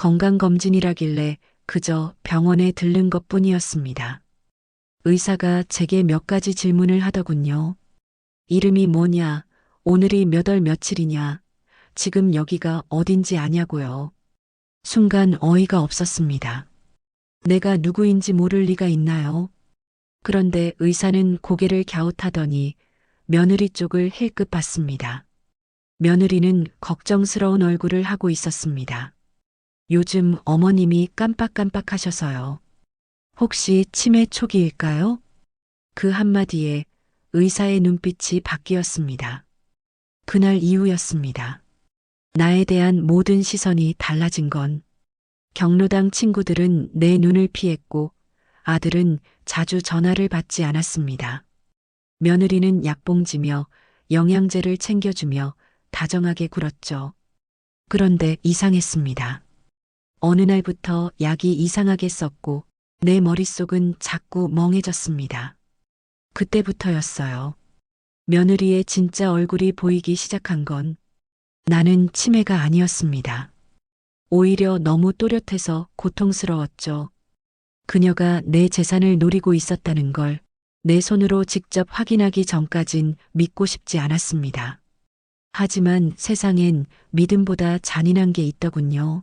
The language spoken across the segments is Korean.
건강검진이라길래 그저 병원에 들른 것뿐이었습니다. 의사가 제게 몇 가지 질문을 하더군요. 이름이 뭐냐? 오늘이 몇 월 며칠이냐? 지금 여기가 어딘지 아냐고요. 순간 어이가 없었습니다. 내가 누구인지 모를 리가 있나요? 그런데 의사는 고개를 갸웃하더니 며느리 쪽을 힐끗 봤습니다. 며느리는 걱정스러운 얼굴을 하고 있었습니다. 요즘 어머님이 깜빡깜빡하셔서요. 혹시 치매 초기일까요? 그 한마디에 의사의 눈빛이 바뀌었습니다. 그날 이후였습니다. 나에 대한 모든 시선이 달라진 건 경로당 친구들은 내 눈을 피했고 아들은 자주 전화를 받지 않았습니다. 며느리는 약봉지며 영양제를 챙겨주며 다정하게 굴었죠. 그런데 이상했습니다. 어느 날부터 약이 이상하게 썼고 내 머릿속은 자꾸 멍해졌습니다. 그때부터였어요. 며느리의 진짜 얼굴이 보이기 시작한 건 나는 치매가 아니었습니다. 오히려 너무 또렷해서 고통스러웠죠. 그녀가 내 재산을 노리고 있었다는 걸 내 손으로 직접 확인하기 전까진 믿고 싶지 않았습니다. 하지만 세상엔 믿음보다 잔인한 게 있더군요.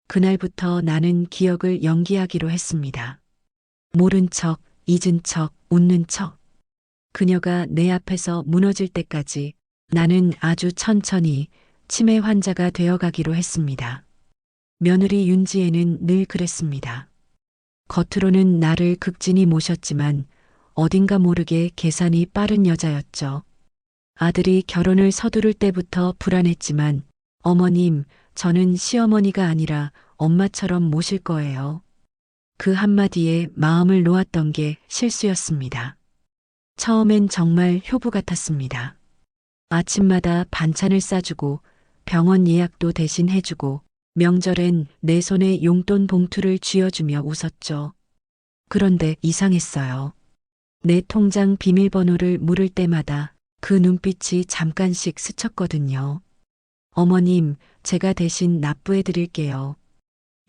그날부터 나는 기억을 연기하기로 했습니다. 모른 척, 잊은 척, 웃는 척. 그녀가 내 앞에서 무너질 때까지 나는 아주 천천히 치매 환자가 되어가기로 했습니다. 며느리 윤지혜는 늘 그랬습니다. 겉으로는 나를 극진히 모셨지만 어딘가 모르게 계산이 빠른 여자였죠. 아들이 결혼을 서두를 때부터 불안했지만 어머님, 저는 시어머니가 아니라 엄마처럼 모실 거예요. 그 한마디에 마음을 놓았던 게 실수였습니다. 처음엔 정말 효부 같았습니다. 아침마다 반찬을 싸주고 병원 예약도 대신 해주고 명절엔 내 손에 용돈 봉투를 쥐어주며 웃었죠. 그런데 이상했어요. 내 통장 비밀번호를 물을 때마다 그 눈빛이 잠깐씩 스쳤거든요. 어머님, 제가 대신 납부해 드릴게요.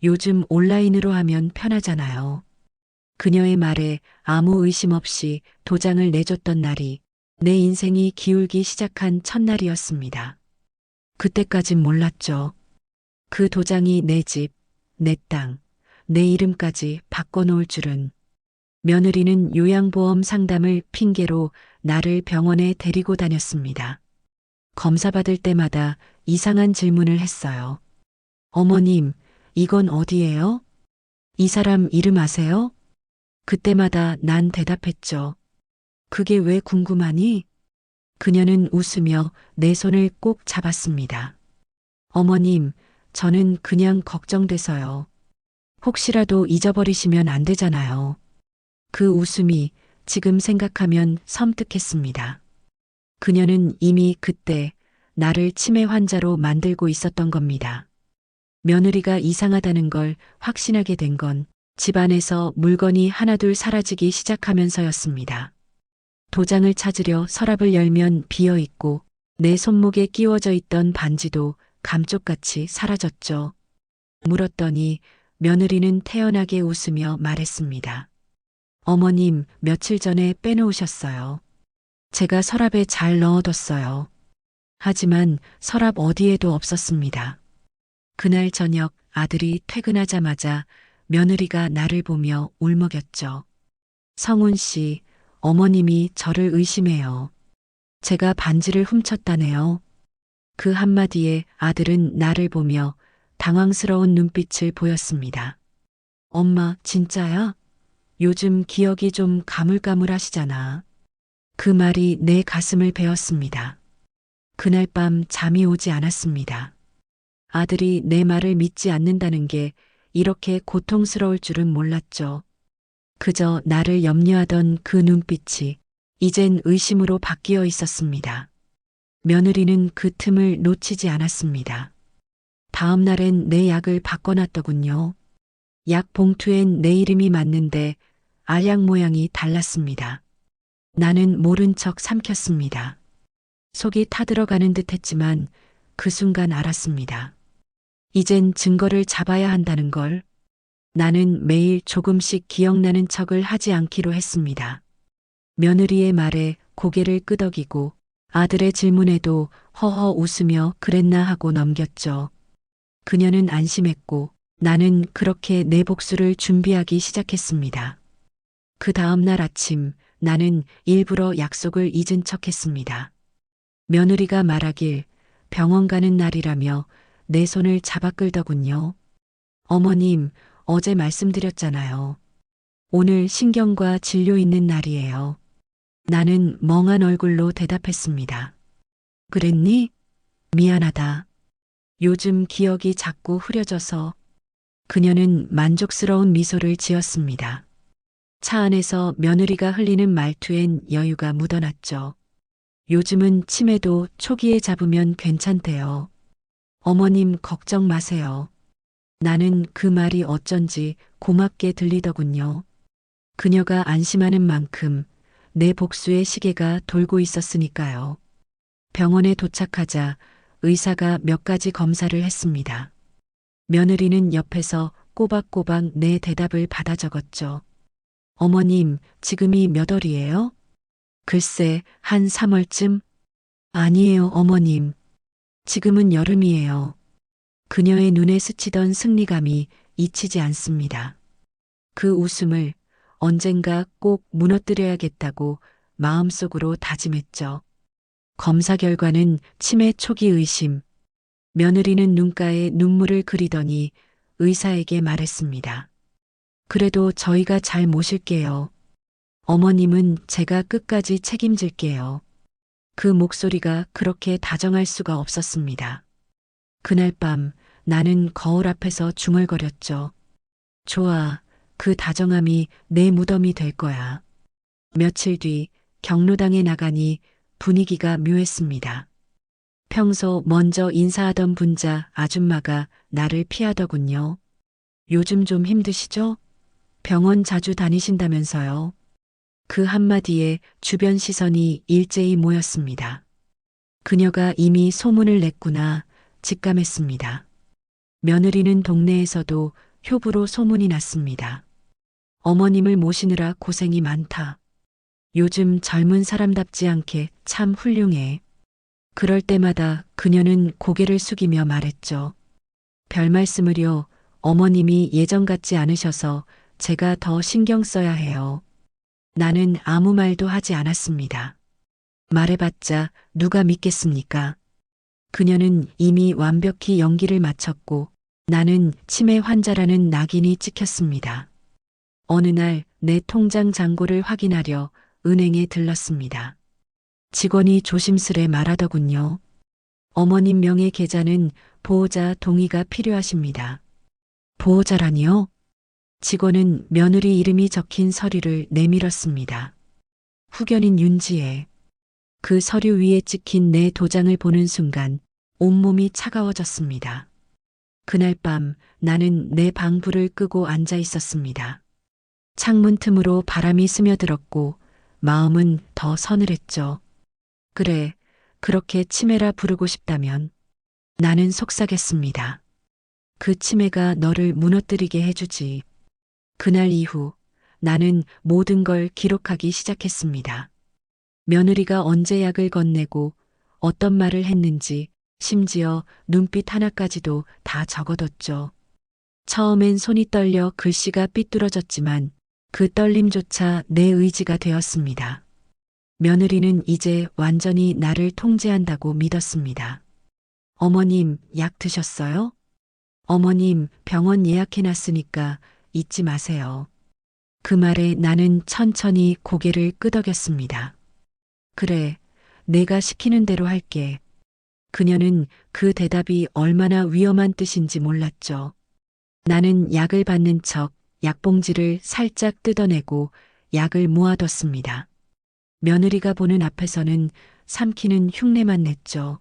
요즘 온라인으로 하면 편하잖아요. 그녀의 말에 아무 의심 없이 도장을 내줬던 날이 내 인생이 기울기 시작한 첫날이었습니다. 그때까진 몰랐죠. 그 도장이 내 집, 내 땅, 내 이름까지 바꿔놓을 줄은. 며느리는 요양보험 상담을 핑계로 나를 병원에 데리고 다녔습니다. 검사 받을 때마다 이상한 질문을 했어요. 어머님, 이건 어디예요? 이 사람 이름 아세요? 그때마다 난 대답했죠. 그게 왜 궁금하니? 그녀는 웃으며 내 손을 꼭 잡았습니다. 어머님, 저는 그냥 걱정돼서요. 혹시라도 잊어버리시면 안 되잖아요. 그 웃음이 지금 생각하면 섬뜩했습니다. 그녀는 이미 그때 나를 치매 환자로 만들고 있었던 겁니다. 며느리가 이상하다는 걸 확신하게 된 건 집안에서 물건이 하나둘 사라지기 시작하면서였습니다. 도장을 찾으려 서랍을 열면 비어 있고 내 손목에 끼워져 있던 반지도 감쪽같이 사라졌죠. 물었더니 며느리는 태연하게 웃으며 말했습니다. 어머님, 며칠 전에 빼놓으셨어요. 제가 서랍에 잘 넣어뒀어요. 하지만 서랍 어디에도 없었습니다. 그날 저녁 아들이 퇴근하자마자 며느리가 나를 보며 울먹였죠. 성훈 씨, 어머님이 저를 의심해요. 제가 반지를 훔쳤다네요. 그 한마디에 아들은 나를 보며 당황스러운 눈빛을 보였습니다. 엄마, 진짜야? 요즘 기억이 좀 가물가물하시잖아. 그 말이 내 가슴을 베었습니다. 그날 밤 잠이 오지 않았습니다. 아들이 내 말을 믿지 않는다는 게 이렇게 고통스러울 줄은 몰랐죠. 그저 나를 염려하던 그 눈빛이 이젠 의심으로 바뀌어 있었습니다. 며느리는 그 틈을 놓치지 않았습니다. 다음 날엔 내 약을 바꿔놨더군요. 약 봉투엔 내 이름이 맞는데 알약 모양이 달랐습니다. 나는 모른 척 삼켰습니다. 속이 타들어가는 듯 했지만 그 순간 알았습니다. 이젠 증거를 잡아야 한다는 걸. 나는 매일 조금씩 기억나는 척을 하지 않기로 했습니다. 며느리의 말에 고개를 끄덕이고 아들의 질문에도 허허 웃으며 그랬나 하고 넘겼죠. 그녀는 안심했고 나는 그렇게 내 복수를 준비하기 시작했습니다. 그 다음 날 아침 나는 일부러 약속을 잊은 척 했습니다. 며느리가 말하길 병원 가는 날이라며 내 손을 잡아 끌더군요. 어머님, 어제 말씀드렸잖아요. 오늘 신경과 진료 있는 날이에요. 나는 멍한 얼굴로 대답했습니다. 그랬니? 미안하다. 요즘 기억이 자꾸 흐려져서. 그녀는 만족스러운 미소를 지었습니다. 차 안에서 며느리가 흘리는 말투엔 여유가 묻어났죠. 요즘은 치매도 초기에 잡으면 괜찮대요. 어머님 걱정 마세요. 나는 그 말이 어쩐지 고맙게 들리더군요. 그녀가 안심하는 만큼 내 복수의 시계가 돌고 있었으니까요. 병원에 도착하자 의사가 몇 가지 검사를 했습니다. 며느리는 옆에서 꼬박꼬박 내 대답을 받아 적었죠. 어머님, 지금이 몇 월이에요? 글쎄, 한 3월쯤? 아니에요, 어머님. 지금은 여름이에요. 그녀의 눈에 스치던 승리감이 잊히지 않습니다. 그 웃음을 언젠가 꼭 무너뜨려야겠다고 마음속으로 다짐했죠. 검사 결과는 치매 초기 의심. 며느리는 눈가에 눈물을 그리더니 의사에게 말했습니다. 그래도 저희가 잘 모실게요. 어머님은 제가 끝까지 책임질게요. 그 목소리가 그렇게 다정할 수가 없었습니다. 그날 밤 나는 거울 앞에서 중얼거렸죠. 좋아, 그 다정함이 내 무덤이 될 거야. 며칠 뒤 경로당에 나가니 분위기가 묘했습니다. 평소 먼저 인사하던 분자 아줌마가 나를 피하더군요. 요즘 좀 힘드시죠? 병원 자주 다니신다면서요. 그 한마디에 주변 시선이 일제히 모였습니다. 그녀가 이미 소문을 냈구나 직감했습니다. 며느리는 동네에서도 효부로 소문이 났습니다. 어머님을 모시느라 고생이 많다. 요즘 젊은 사람답지 않게 참 훌륭해. 그럴 때마다 그녀는 고개를 숙이며 말했죠. 별 말씀을요. 어머님이 예전 같지 않으셔서 제가 더 신경 써야 해요. 나는 아무 말도 하지 않았습니다. 말해봤자 누가 믿겠습니까? 그녀는 이미 완벽히 연기를 마쳤고 나는 치매 환자라는 낙인이 찍혔습니다. 어느 날 내 통장 잔고를 확인하려 은행에 들렀습니다. 직원이 조심스레 말하더군요. 어머님 명의 계좌는 보호자 동의가 필요하십니다. 보호자라니요? 직원은 며느리 이름이 적힌 서류를 내밀었습니다. 후견인 윤지혜. 그 서류 위에 찍힌 내 도장을 보는 순간 온몸이 차가워졌습니다. 그날 밤 나는 내 방불을 끄고 앉아 있었습니다. 창문 틈으로 바람이 스며들었고 마음은 더 서늘했죠. 그래, 그렇게 치매라 부르고 싶다면 나는 속삭였습니다. 그 치매가 너를 무너뜨리게 해주지. 그날 이후 나는 모든 걸 기록하기 시작했습니다. 며느리가 언제 약을 건네고 어떤 말을 했는지 심지어 눈빛 하나까지도 다 적어뒀죠. 처음엔 손이 떨려 글씨가 삐뚤어졌지만 그 떨림조차 내 의지가 되었습니다. 며느리는 이제 완전히 나를 통제한다고 믿었습니다. 어머님, 약 드셨어요? 어머님, 병원 예약해놨으니까 잊지 마세요. 그 말에 나는 천천히 고개를 끄덕였습니다. 그래, 내가 시키는 대로 할게. 그녀는 그 대답이 얼마나 위험한 뜻인지 몰랐죠. 나는 약을 받는 척 약봉지를 살짝 뜯어내고 약을 모아뒀습니다. 며느리가 보는 앞에서는 삼키는 흉내만 냈죠.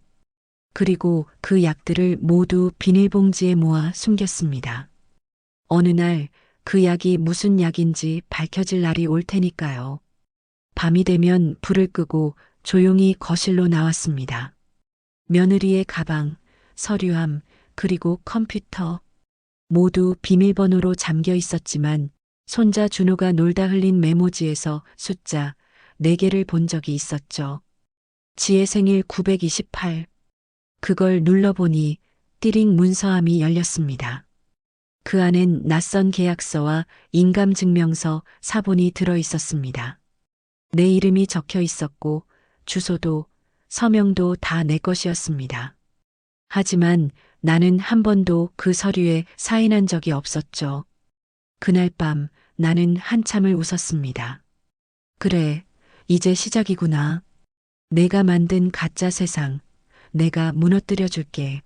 그리고 그 약들을 모두 비닐봉지에 모아 숨겼습니다. 어느 날 그 약이 무슨 약인지 밝혀질 날이 올 테니까요. 밤이 되면 불을 끄고 조용히 거실로 나왔습니다. 며느리의 가방, 서류함, 그리고 컴퓨터. 모두 비밀번호로 잠겨 있었지만 손자 준호가 놀다 흘린 메모지에서 숫자 4개를 본 적이 있었죠. 지혜 생일 928. 그걸 눌러보니 띠링 문서함이 열렸습니다. 그 안엔 낯선 계약서와 인감증명서 사본이 들어 있었습니다. 내 이름이 적혀 있었고 주소도 서명도 다 내 것이었습니다. 하지만 나는 한 번도 그 서류에 사인한 적이 없었죠. 그날 밤 나는 한참을 웃었습니다. 그래, 이제 시작이구나. 내가 만든 가짜 세상, 내가 무너뜨려 줄게.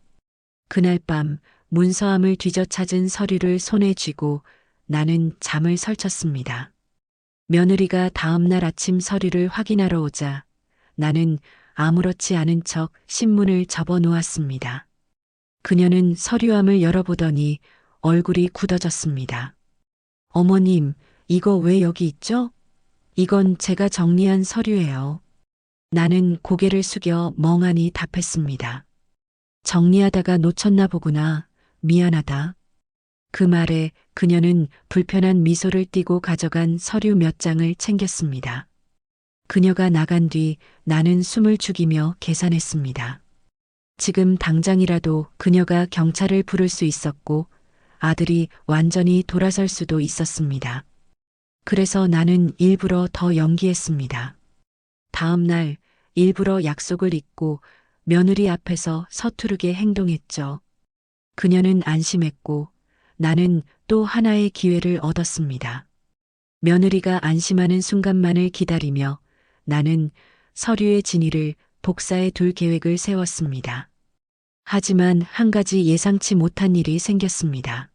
그날 밤 문서함을 뒤져 찾은 서류를 손에 쥐고 나는 잠을 설쳤습니다. 며느리가 다음날 아침 서류를 확인하러 오자 나는 아무렇지 않은 척 신문을 접어 놓았습니다. 그녀는 서류함을 열어보더니 얼굴이 굳어졌습니다. 어머님, 이거 왜 여기 있죠? 이건 제가 정리한 서류예요. 나는 고개를 숙여 멍하니 답했습니다. 정리하다가 놓쳤나 보구나. 미안하다. 그 말에 그녀는 불편한 미소를 띠고 가져간 서류 몇 장을 챙겼습니다. 그녀가 나간 뒤 나는 숨을 죽이며 계산했습니다. 지금 당장이라도 그녀가 경찰을 부를 수 있었고 아들이 완전히 돌아설 수도 있었습니다. 그래서 나는 일부러 더 연기했습니다. 다음 날 일부러 약속을 잊고 며느리 앞에서 서투르게 행동했죠. 그녀는 안심했고 나는 또 하나의 기회를 얻었습니다. 며느리가 안심하는 순간만을 기다리며 나는 서류의 진위를 복사해 둘 계획을 세웠습니다. 하지만 한 가지 예상치 못한 일이 생겼습니다.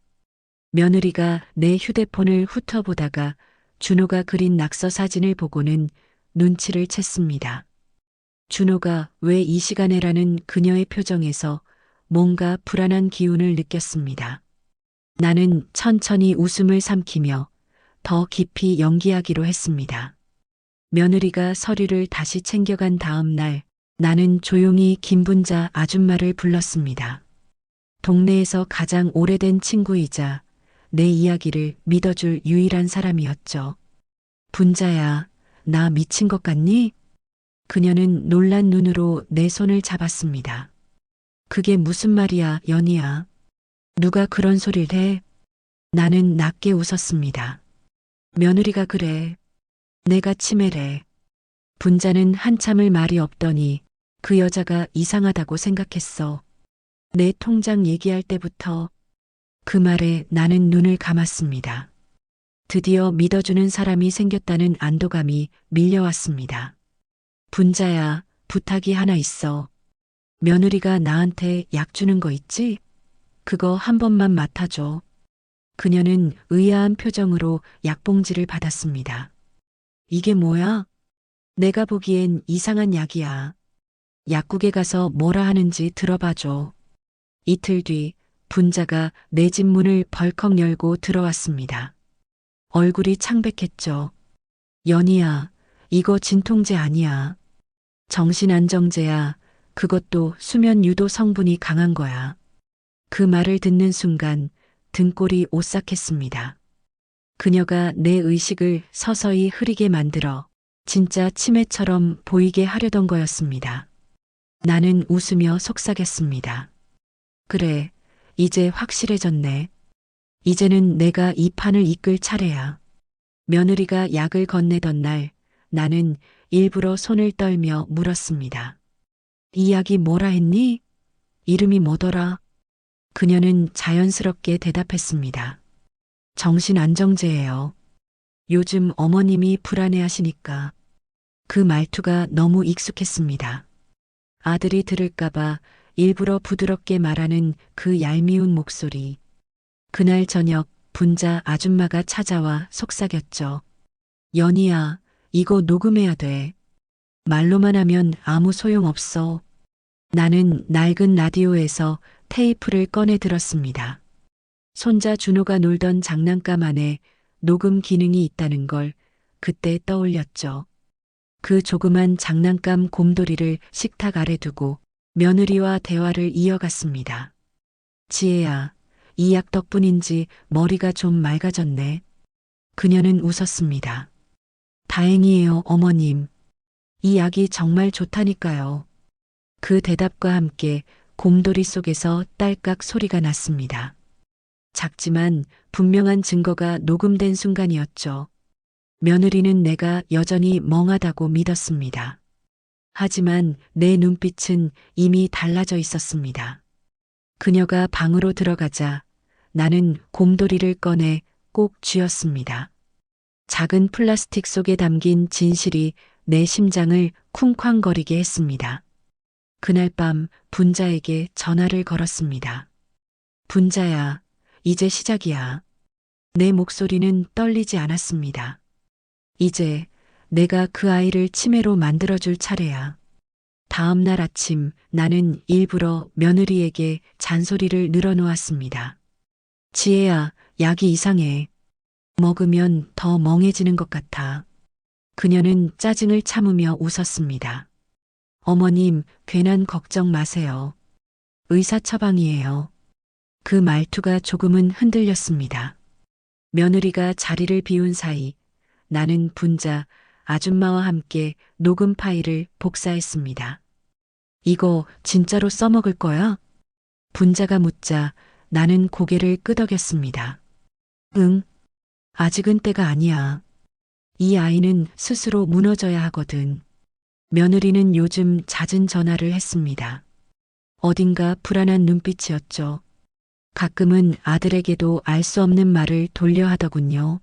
며느리가 내 휴대폰을 훑어보다가 준호가 그린 낙서 사진을 보고는 눈치를 챘습니다. 준호가 왜 이 시간에라는 그녀의 표정에서 뭔가 불안한 기운을 느꼈습니다. 나는 천천히 웃음을 삼키며 더 깊이 연기하기로 했습니다. 며느리가 서류를 다시 챙겨간 다음 날 나는 조용히 김분자 아줌마를 불렀습니다. 동네에서 가장 오래된 친구이자 내 이야기를 믿어줄 유일한 사람이었죠. 분자야, 나 미친 것 같니? 그녀는 놀란 눈으로 내 손을 잡았습니다. 그게 무슨 말이야, 연희야. 누가 그런 소리를 해? 나는 낮게 웃었습니다. 며느리가 그래. 내가 치매래. 분자는 한참을 말이 없더니 그 여자가 이상하다고 생각했어. 내 통장 얘기할 때부터. 그 말에 나는 눈을 감았습니다. 드디어 믿어주는 사람이 생겼다는 안도감이 밀려왔습니다. 분자야, 부탁이 하나 있어. 며느리가 나한테 약 주는 거 있지? 그거 한 번만 맡아줘. 그녀는 의아한 표정으로 약봉지를 받았습니다. 이게 뭐야? 내가 보기엔 이상한 약이야. 약국에 가서 뭐라 하는지 들어봐줘. 이틀 뒤 분자가 내 집 문을 벌컥 열고 들어왔습니다. 얼굴이 창백했죠. 연희야, 이거 진통제 아니야. 정신안정제야. 그것도 수면 유도 성분이 강한 거야. 그 말을 듣는 순간 등골이 오싹했습니다. 그녀가 내 의식을 서서히 흐리게 만들어 진짜 치매처럼 보이게 하려던 거였습니다. 나는 웃으며 속삭였습니다. 그래, 이제 확실해졌네. 이제는 내가 이 판을 이끌 차례야. 며느리가 약을 건네던 날 나는 일부러 손을 떨며 물었습니다. 이 약이 뭐라 했니? 이름이 뭐더라? 그녀는 자연스럽게 대답했습니다. 정신안정제예요. 요즘 어머님이 불안해하시니까. 그 말투가 너무 익숙했습니다. 아들이 들을까봐 일부러 부드럽게 말하는 그 얄미운 목소리. 그날 저녁 분자 아줌마가 찾아와 속삭였죠. 연희야, 이거 녹음해야 돼. 말로만 하면 아무 소용 없어. 나는 낡은 라디오에서 테이프를 꺼내 들었습니다. 손자 준호가 놀던 장난감 안에 녹음 기능이 있다는 걸 그때 떠올렸죠. 그 조그만 장난감 곰돌이를 식탁 아래 두고 며느리와 대화를 이어갔습니다. 지혜야, 이 약 덕분인지 머리가 좀 맑아졌네. 그녀는 웃었습니다. 다행이에요, 어머님. 이 약이 정말 좋다니까요. 그 대답과 함께 곰돌이 속에서 딸깍 소리가 났습니다. 작지만 분명한 증거가 녹음된 순간이었죠. 며느리는 내가 여전히 멍하다고 믿었습니다. 하지만 내 눈빛은 이미 달라져 있었습니다. 그녀가 방으로 들어가자 나는 곰돌이를 꺼내 꼭 쥐었습니다. 작은 플라스틱 속에 담긴 진실이 내 심장을 쿵쾅거리게 했습니다. 그날 밤 분자에게 전화를 걸었습니다. 분자야, 이제 시작이야. 내 목소리는 떨리지 않았습니다. 이제 내가 그 아이를 치매로 만들어줄 차례야. 다음 날 아침 나는 일부러 며느리에게 잔소리를 늘어놓았습니다. 지혜야, 약이 이상해. 먹으면 더 멍해지는 것 같아. 그녀는 짜증을 참으며 웃었습니다. 어머님, 괜한 걱정 마세요. 의사 처방이에요. 그 말투가 조금은 흔들렸습니다. 며느리가 자리를 비운 사이 나는 분자 아줌마와 함께 녹음 파일을 복사했습니다. 이거 진짜로 써먹을 거야? 분자가 묻자 나는 고개를 끄덕였습니다. 응, 아직은 때가 아니야. 이 아이는 스스로 무너져야 하거든. 며느리는 요즘 잦은 전화를 했습니다. 어딘가 불안한 눈빛이었죠. 가끔은 아들에게도 알 수 없는 말을 돌려 하더군요.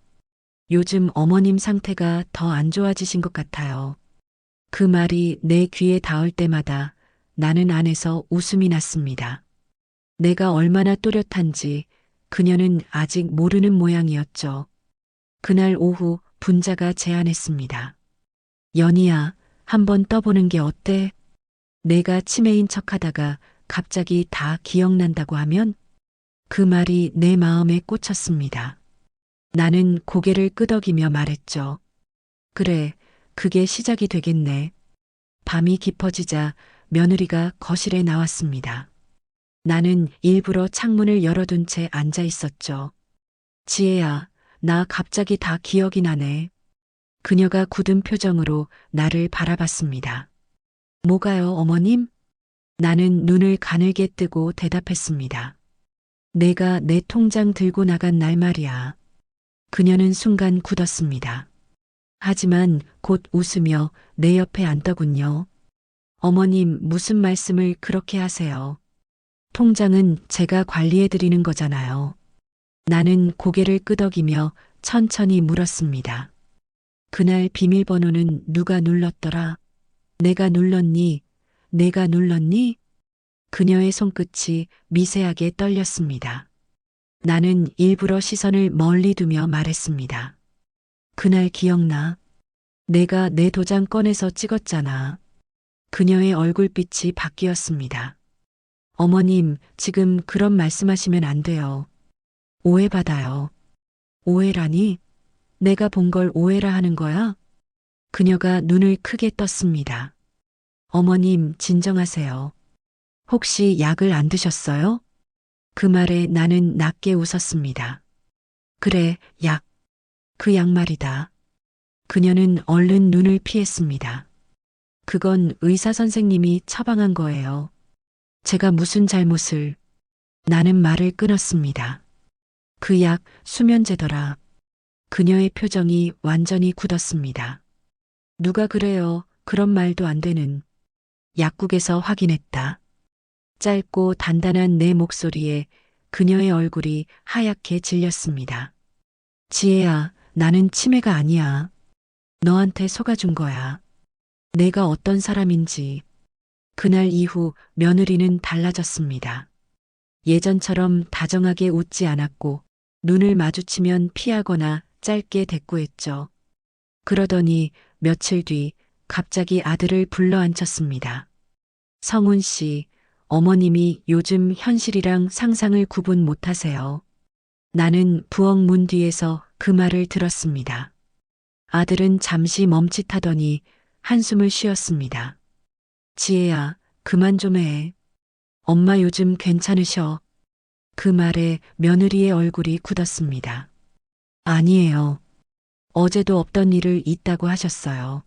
요즘 어머님 상태가 더 안 좋아지신 것 같아요. 그 말이 내 귀에 닿을 때마다 나는 안에서 웃음이 났습니다. 내가 얼마나 또렷한지 그녀는 아직 모르는 모양이었죠. 그날 오후 분자가 제안했습니다. 연희야, 한번 떠보는 게 어때? 내가 치매인 척하다가 갑자기 다 기억난다고 하면? 그 말이 내 마음에 꽂혔습니다. 나는 고개를 끄덕이며 말했죠. 그래, 그게 시작이 되겠네. 밤이 깊어지자 며느리가 거실에 나왔습니다. 나는 일부러 창문을 열어둔 채 앉아 있었죠. 지혜야, 나 갑자기 다 기억이 나네. 그녀가 굳은 표정으로 나를 바라봤습니다. 뭐가요, 어머님? 나는 눈을 가늘게 뜨고 대답했습니다. 내가 내 통장 들고 나간 날 말이야. 그녀는 순간 굳었습니다. 하지만 곧 웃으며 내 옆에 앉더군요. 어머님, 무슨 말씀을 그렇게 하세요? 통장은 제가 관리해 드리는 거잖아요. 나는 고개를 끄덕이며 천천히 물었습니다. 그날 비밀번호는 누가 눌렀더라? 내가 눌렀니? 내가 눌렀니? 그녀의 손끝이 미세하게 떨렸습니다. 나는 일부러 시선을 멀리 두며 말했습니다. 그날 기억나? 내가 내 도장 꺼내서 찍었잖아. 그녀의 얼굴빛이 바뀌었습니다. 어머님, 지금 그런 말씀하시면 안 돼요. 오해받아요. 오해라니? 내가 본 걸 오해라 하는 거야? 그녀가 눈을 크게 떴습니다. 어머님, 진정하세요. 혹시 약을 안 드셨어요? 그 말에 나는 낮게 웃었습니다. 그래, 약. 그 약 말이다. 그녀는 얼른 눈을 피했습니다. 그건 의사 선생님이 처방한 거예요. 제가 무슨 잘못을. 나는 말을 끊었습니다. 그 약 수면제더라. 그녀의 표정이 완전히 굳었습니다. 누가 그래요? 그런 말도 안 되는. 약국에서 확인했다. 짧고 단단한 내 목소리에 그녀의 얼굴이 하얗게 질렸습니다. 지혜야, 나는 치매가 아니야. 너한테 속아준 거야. 내가 어떤 사람인지. 그날 이후 며느리는 달라졌습니다. 예전처럼 다정하게 웃지 않았고 눈을 마주치면 피하거나 짧게 대꾸했죠. 그러더니 며칠 뒤 갑자기 아들을 불러 앉혔습니다. 성훈 씨, 어머님이 요즘 현실이랑 상상을 구분 못하세요. 나는 부엌 문 뒤에서 그 말을 들었습니다. 아들은 잠시 멈칫하더니 한숨을 쉬었습니다. 지혜야, 그만 좀 해. 엄마 요즘 괜찮으셔. 그 말에 며느리의 얼굴이 굳었습니다. 아니에요. 어제도 없던 일을 있다고 하셨어요.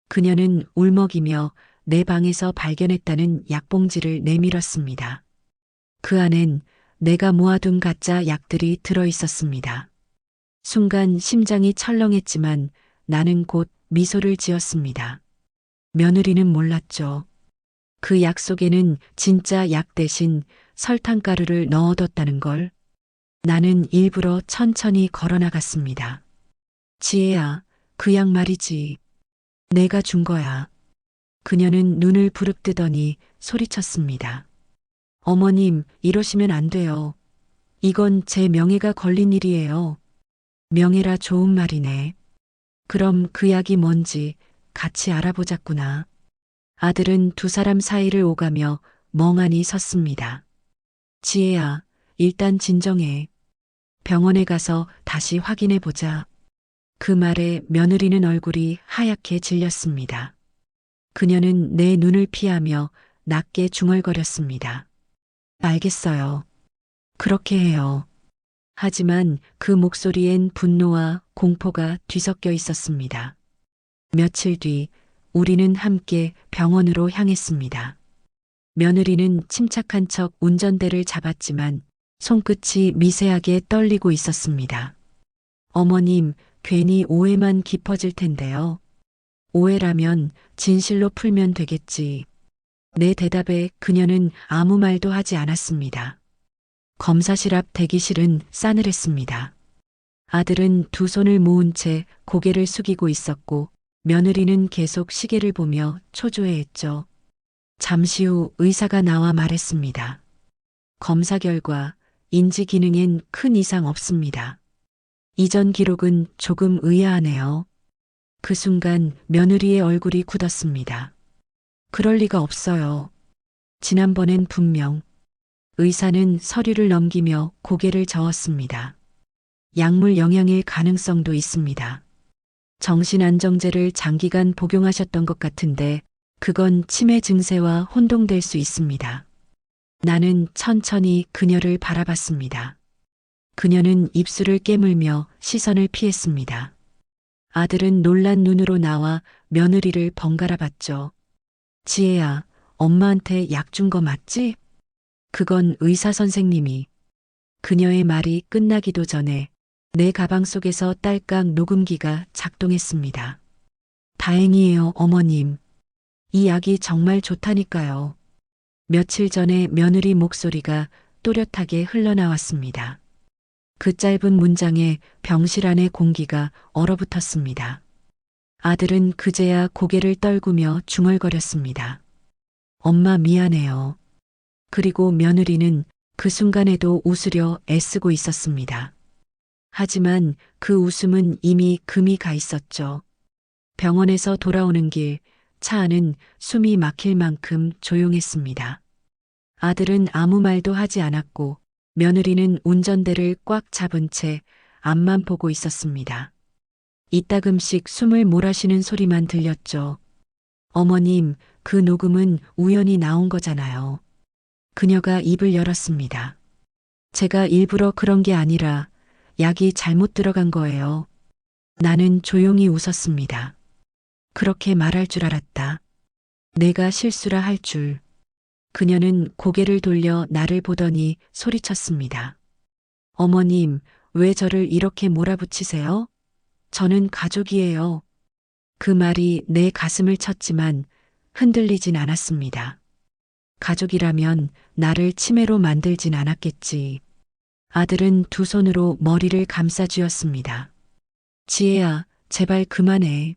그녀는 울먹이며 내 방에서 발견했다는 약봉지를 내밀었습니다. 그 안엔 내가 모아둔 가짜 약들이 들어 있었습니다. 순간 심장이 철렁했지만 나는 곧 미소를 지었습니다. 며느리는 몰랐죠. 그 약 속에는 진짜 약 대신 설탕가루를 넣어뒀다는 걸. 나는 일부러 천천히 걸어나갔습니다. 지혜야, 그 약 말이지. 내가 준 거야. 그녀는 눈을 부릅뜨더니 소리쳤습니다. 어머님, 이러시면 안 돼요. 이건 제 명예가 걸린 일이에요. 명예라 좋은 말이네. 그럼 그 약이 뭔지 같이 알아보자꾸나. 아들은 두 사람 사이를 오가며 멍하니 섰습니다. 지혜야, 일단 진정해. 병원에 가서 다시 확인해 보자. 그 말에 며느리는 얼굴이 하얗게 질렸습니다. 그녀는 내 눈을 피하며 낮게 중얼거렸습니다. 알겠어요. 그렇게 해요. 하지만 그 목소리엔 분노와 공포가 뒤섞여 있었습니다. 며칠 뒤 우리는 함께 병원으로 향했습니다. 며느리는 침착한 척 운전대를 잡았지만 손끝이 미세하게 떨리고 있었습니다. 어머님, 괜히 오해만 깊어질 텐데요. 오해라면 진실로 풀면 되겠지. 내 대답에 그녀는 아무 말도 하지 않았습니다. 검사실 앞 대기실은 싸늘했습니다. 아들은 두 손을 모은 채 고개를 숙이고 있었고 며느리는 계속 시계를 보며 초조해했죠. 잠시 후 의사가 나와 말했습니다. 검사 결과 인지 기능엔 큰 이상 없습니다. 이전 기록은 조금 의아하네요. 그 순간 며느리의 얼굴이 굳었습니다. 그럴 리가 없어요. 지난번엔 분명. 의사는 서류를 넘기며 고개를 저었습니다. 약물 영향일 가능성도 있습니다. 정신안정제를 장기간 복용하셨던 것 같은데 그건 치매 증세와 혼동될 수 있습니다. 나는 천천히 그녀를 바라봤습니다. 그녀는 입술을 깨물며 시선을 피했습니다. 아들은 놀란 눈으로 나와 며느리를 번갈아 봤죠. 지혜야, 엄마한테 약 준 거 맞지? 그건 의사 선생님이. 그녀의 말이 끝나기도 전에 내 가방 속에서 딸깍 녹음기가 작동했습니다. 다행이에요, 어머님. 이 약이 정말 좋다니까요. 며칠 전에 며느리 목소리가 또렷하게 흘러나왔습니다. 그 짧은 문장에 병실 안의 공기가 얼어붙었습니다. 아들은 그제야 고개를 떨구며 중얼거렸습니다. 엄마 미안해요. 그리고 며느리는 그 순간에도 웃으려 애쓰고 있었습니다. 하지만 그 웃음은 이미 금이 가 있었죠. 병원에서 돌아오는 길, 차 안은 숨이 막힐 만큼 조용했습니다. 아들은 아무 말도 하지 않았고 며느리는 운전대를 꽉 잡은 채 앞만 보고 있었습니다. 이따금씩 숨을 몰아쉬는 소리만 들렸죠. 어머님, 그 녹음은 우연히 나온 거잖아요. 그녀가 입을 열었습니다. 제가 일부러 그런 게 아니라 약이 잘못 들어간 거예요. 나는 조용히 웃었습니다. 그렇게 말할 줄 알았다. 내가 실수라 할 줄. 그녀는 고개를 돌려 나를 보더니 소리쳤습니다. 어머님, 왜 저를 이렇게 몰아붙이세요? 저는 가족이에요. 그 말이 내 가슴을 쳤지만 흔들리진 않았습니다. 가족이라면 나를 치매로 만들진 않았겠지. 아들은 두 손으로 머리를 감싸쥐었습니다. 지혜야, 제발 그만해.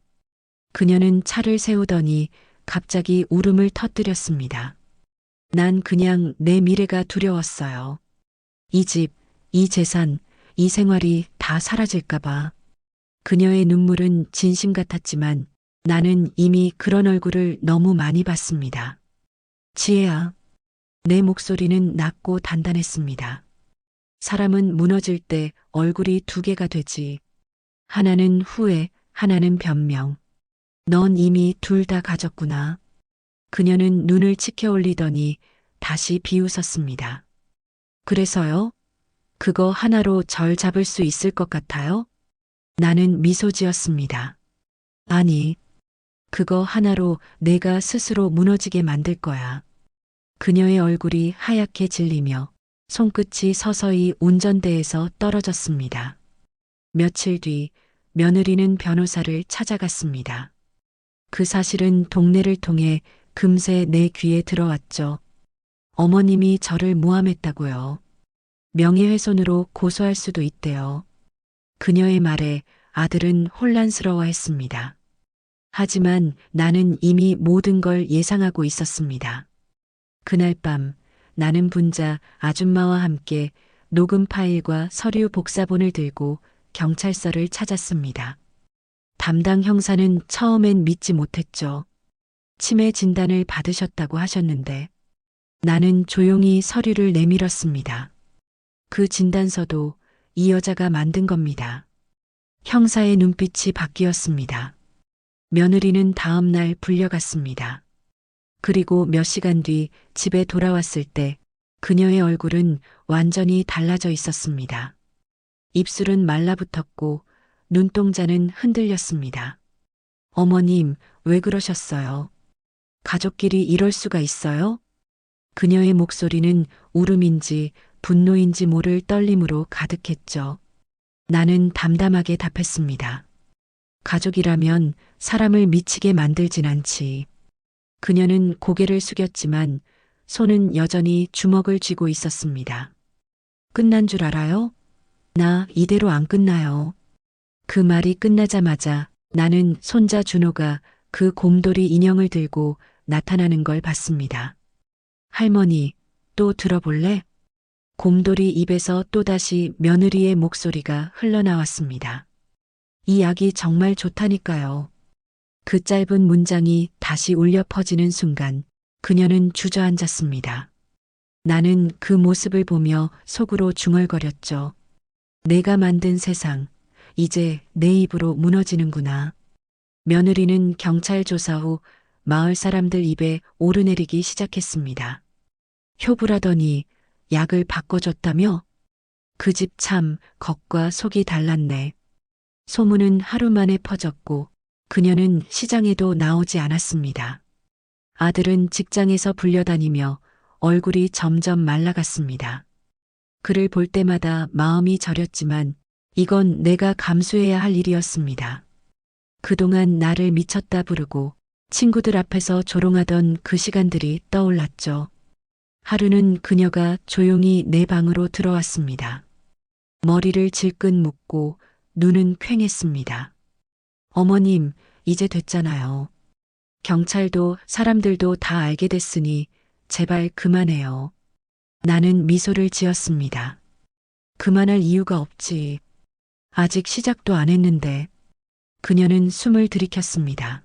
그녀는 차를 세우더니 갑자기 울음을 터뜨렸습니다. 난 그냥 내 미래가 두려웠어요. 이 집, 이 재산, 이 생활이 다 사라질까봐. 그녀의 눈물은 진심 같았지만 나는 이미 그런 얼굴을 너무 많이 봤습니다. 지혜야. 내 목소리는 낮고 단단했습니다. 사람은 무너질 때 얼굴이 두 개가 되지. 하나는 후회, 하나는 변명. 넌 이미 둘 다 가졌구나. 그녀는 눈을 치켜 올리더니 다시 비웃었습니다. 그래서요? 그거 하나로 절 잡을 수 있을 것 같아요? 나는 미소 지었습니다. 아니, 그거 하나로 내가 스스로 무너지게 만들 거야. 그녀의 얼굴이 하얗게 질리며 손끝이 서서히 운전대에서 떨어졌습니다. 며칠 뒤 며느리는 변호사를 찾아갔습니다. 그 사실은 동네를 통해 금세 내 귀에 들어왔죠. 어머님이 저를 모함했다고요. 명예훼손으로 고소할 수도 있대요. 그녀의 말에 아들은 혼란스러워했습니다. 하지만 나는 이미 모든 걸 예상하고 있었습니다. 그날 밤 나는 분자 아줌마와 함께 녹음 파일과 서류 복사본을 들고 경찰서를 찾았습니다. 담당 형사는 처음엔 믿지 못했죠. 치매 진단을 받으셨다고 하셨는데 나는 조용히 서류를 내밀었습니다. 그 진단서도 이 여자가 만든 겁니다. 형사의 눈빛이 바뀌었습니다. 며느리는 다음 날 불려갔습니다. 그리고 몇 시간 뒤 집에 돌아왔을 때 그녀의 얼굴은 완전히 달라져 있었습니다. 입술은 말라붙었고 눈동자는 흔들렸습니다. 어머님, 왜 그러셨어요? 가족끼리 이럴 수가 있어요? 그녀의 목소리는 울음인지 분노인지 모를 떨림으로 가득했죠. 나는 담담하게 답했습니다. 가족이라면 사람을 미치게 만들진 않지. 그녀는 고개를 숙였지만 손은 여전히 주먹을 쥐고 있었습니다. 끝난 줄 알아요? 나 이대로 안 끝나요. 그 말이 끝나자마자 나는 손자 준호가 그 곰돌이 인형을 들고 나타나는 걸 봤습니다. 할머니, 또 들어볼래? 곰돌이 입에서 또다시 며느리의 목소리가 흘러나왔습니다. 이 약이 정말 좋다니까요. 그 짧은 문장이 다시 울려 퍼지는 순간 그녀는 주저앉았습니다. 나는 그 모습을 보며 속으로 중얼거렸죠. 내가 만든 세상, 이제 내 입으로 무너지는구나. 며느리는 경찰 조사 후 마을 사람들 입에 오르내리기 시작했습니다. 효부라더니 약을 바꿔줬다며? 그 집 참 겉과 속이 달랐네. 소문은 하루 만에 퍼졌고 그녀는 시장에도 나오지 않았습니다. 아들은 직장에서 불려다니며 얼굴이 점점 말라갔습니다. 그를 볼 때마다 마음이 저렸지만 이건 내가 감수해야 할 일이었습니다. 그동안 나를 미쳤다 부르고 친구들 앞에서 조롱하던 그 시간들이 떠올랐죠. 하루는 그녀가 조용히 내 방으로 들어왔습니다. 머리를 질끈 묶고 눈은 퀭했습니다. 어머님, 이제 됐잖아요. 경찰도 사람들도 다 알게 됐으니 제발 그만해요. 나는 미소를 지었습니다. 그만할 이유가 없지. 아직 시작도 안 했는데. 그녀는 숨을 들이켰습니다.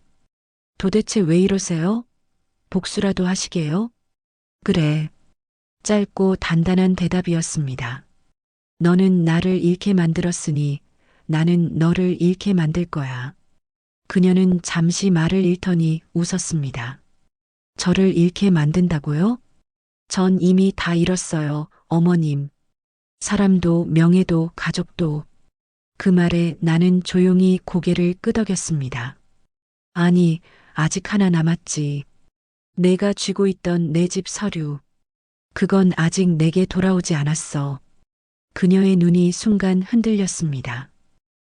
도대체 왜 이러세요? 복수라도 하시게요? 그래. 짧고 단단한 대답이었습니다. 너는 나를 잃게 만들었으니 나는 너를 잃게 만들 거야. 그녀는 잠시 말을 잃더니 웃었습니다. 저를 잃게 만든다고요? 전 이미 다 잃었어요, 어머님. 사람도 명예도 가족도. 그 말에 나는 조용히 고개를 끄덕였습니다. 아니, 아직 하나 남았지. 내가 쥐고 있던 내 집 서류. 그건 아직 내게 돌아오지 않았어. 그녀의 눈이 순간 흔들렸습니다.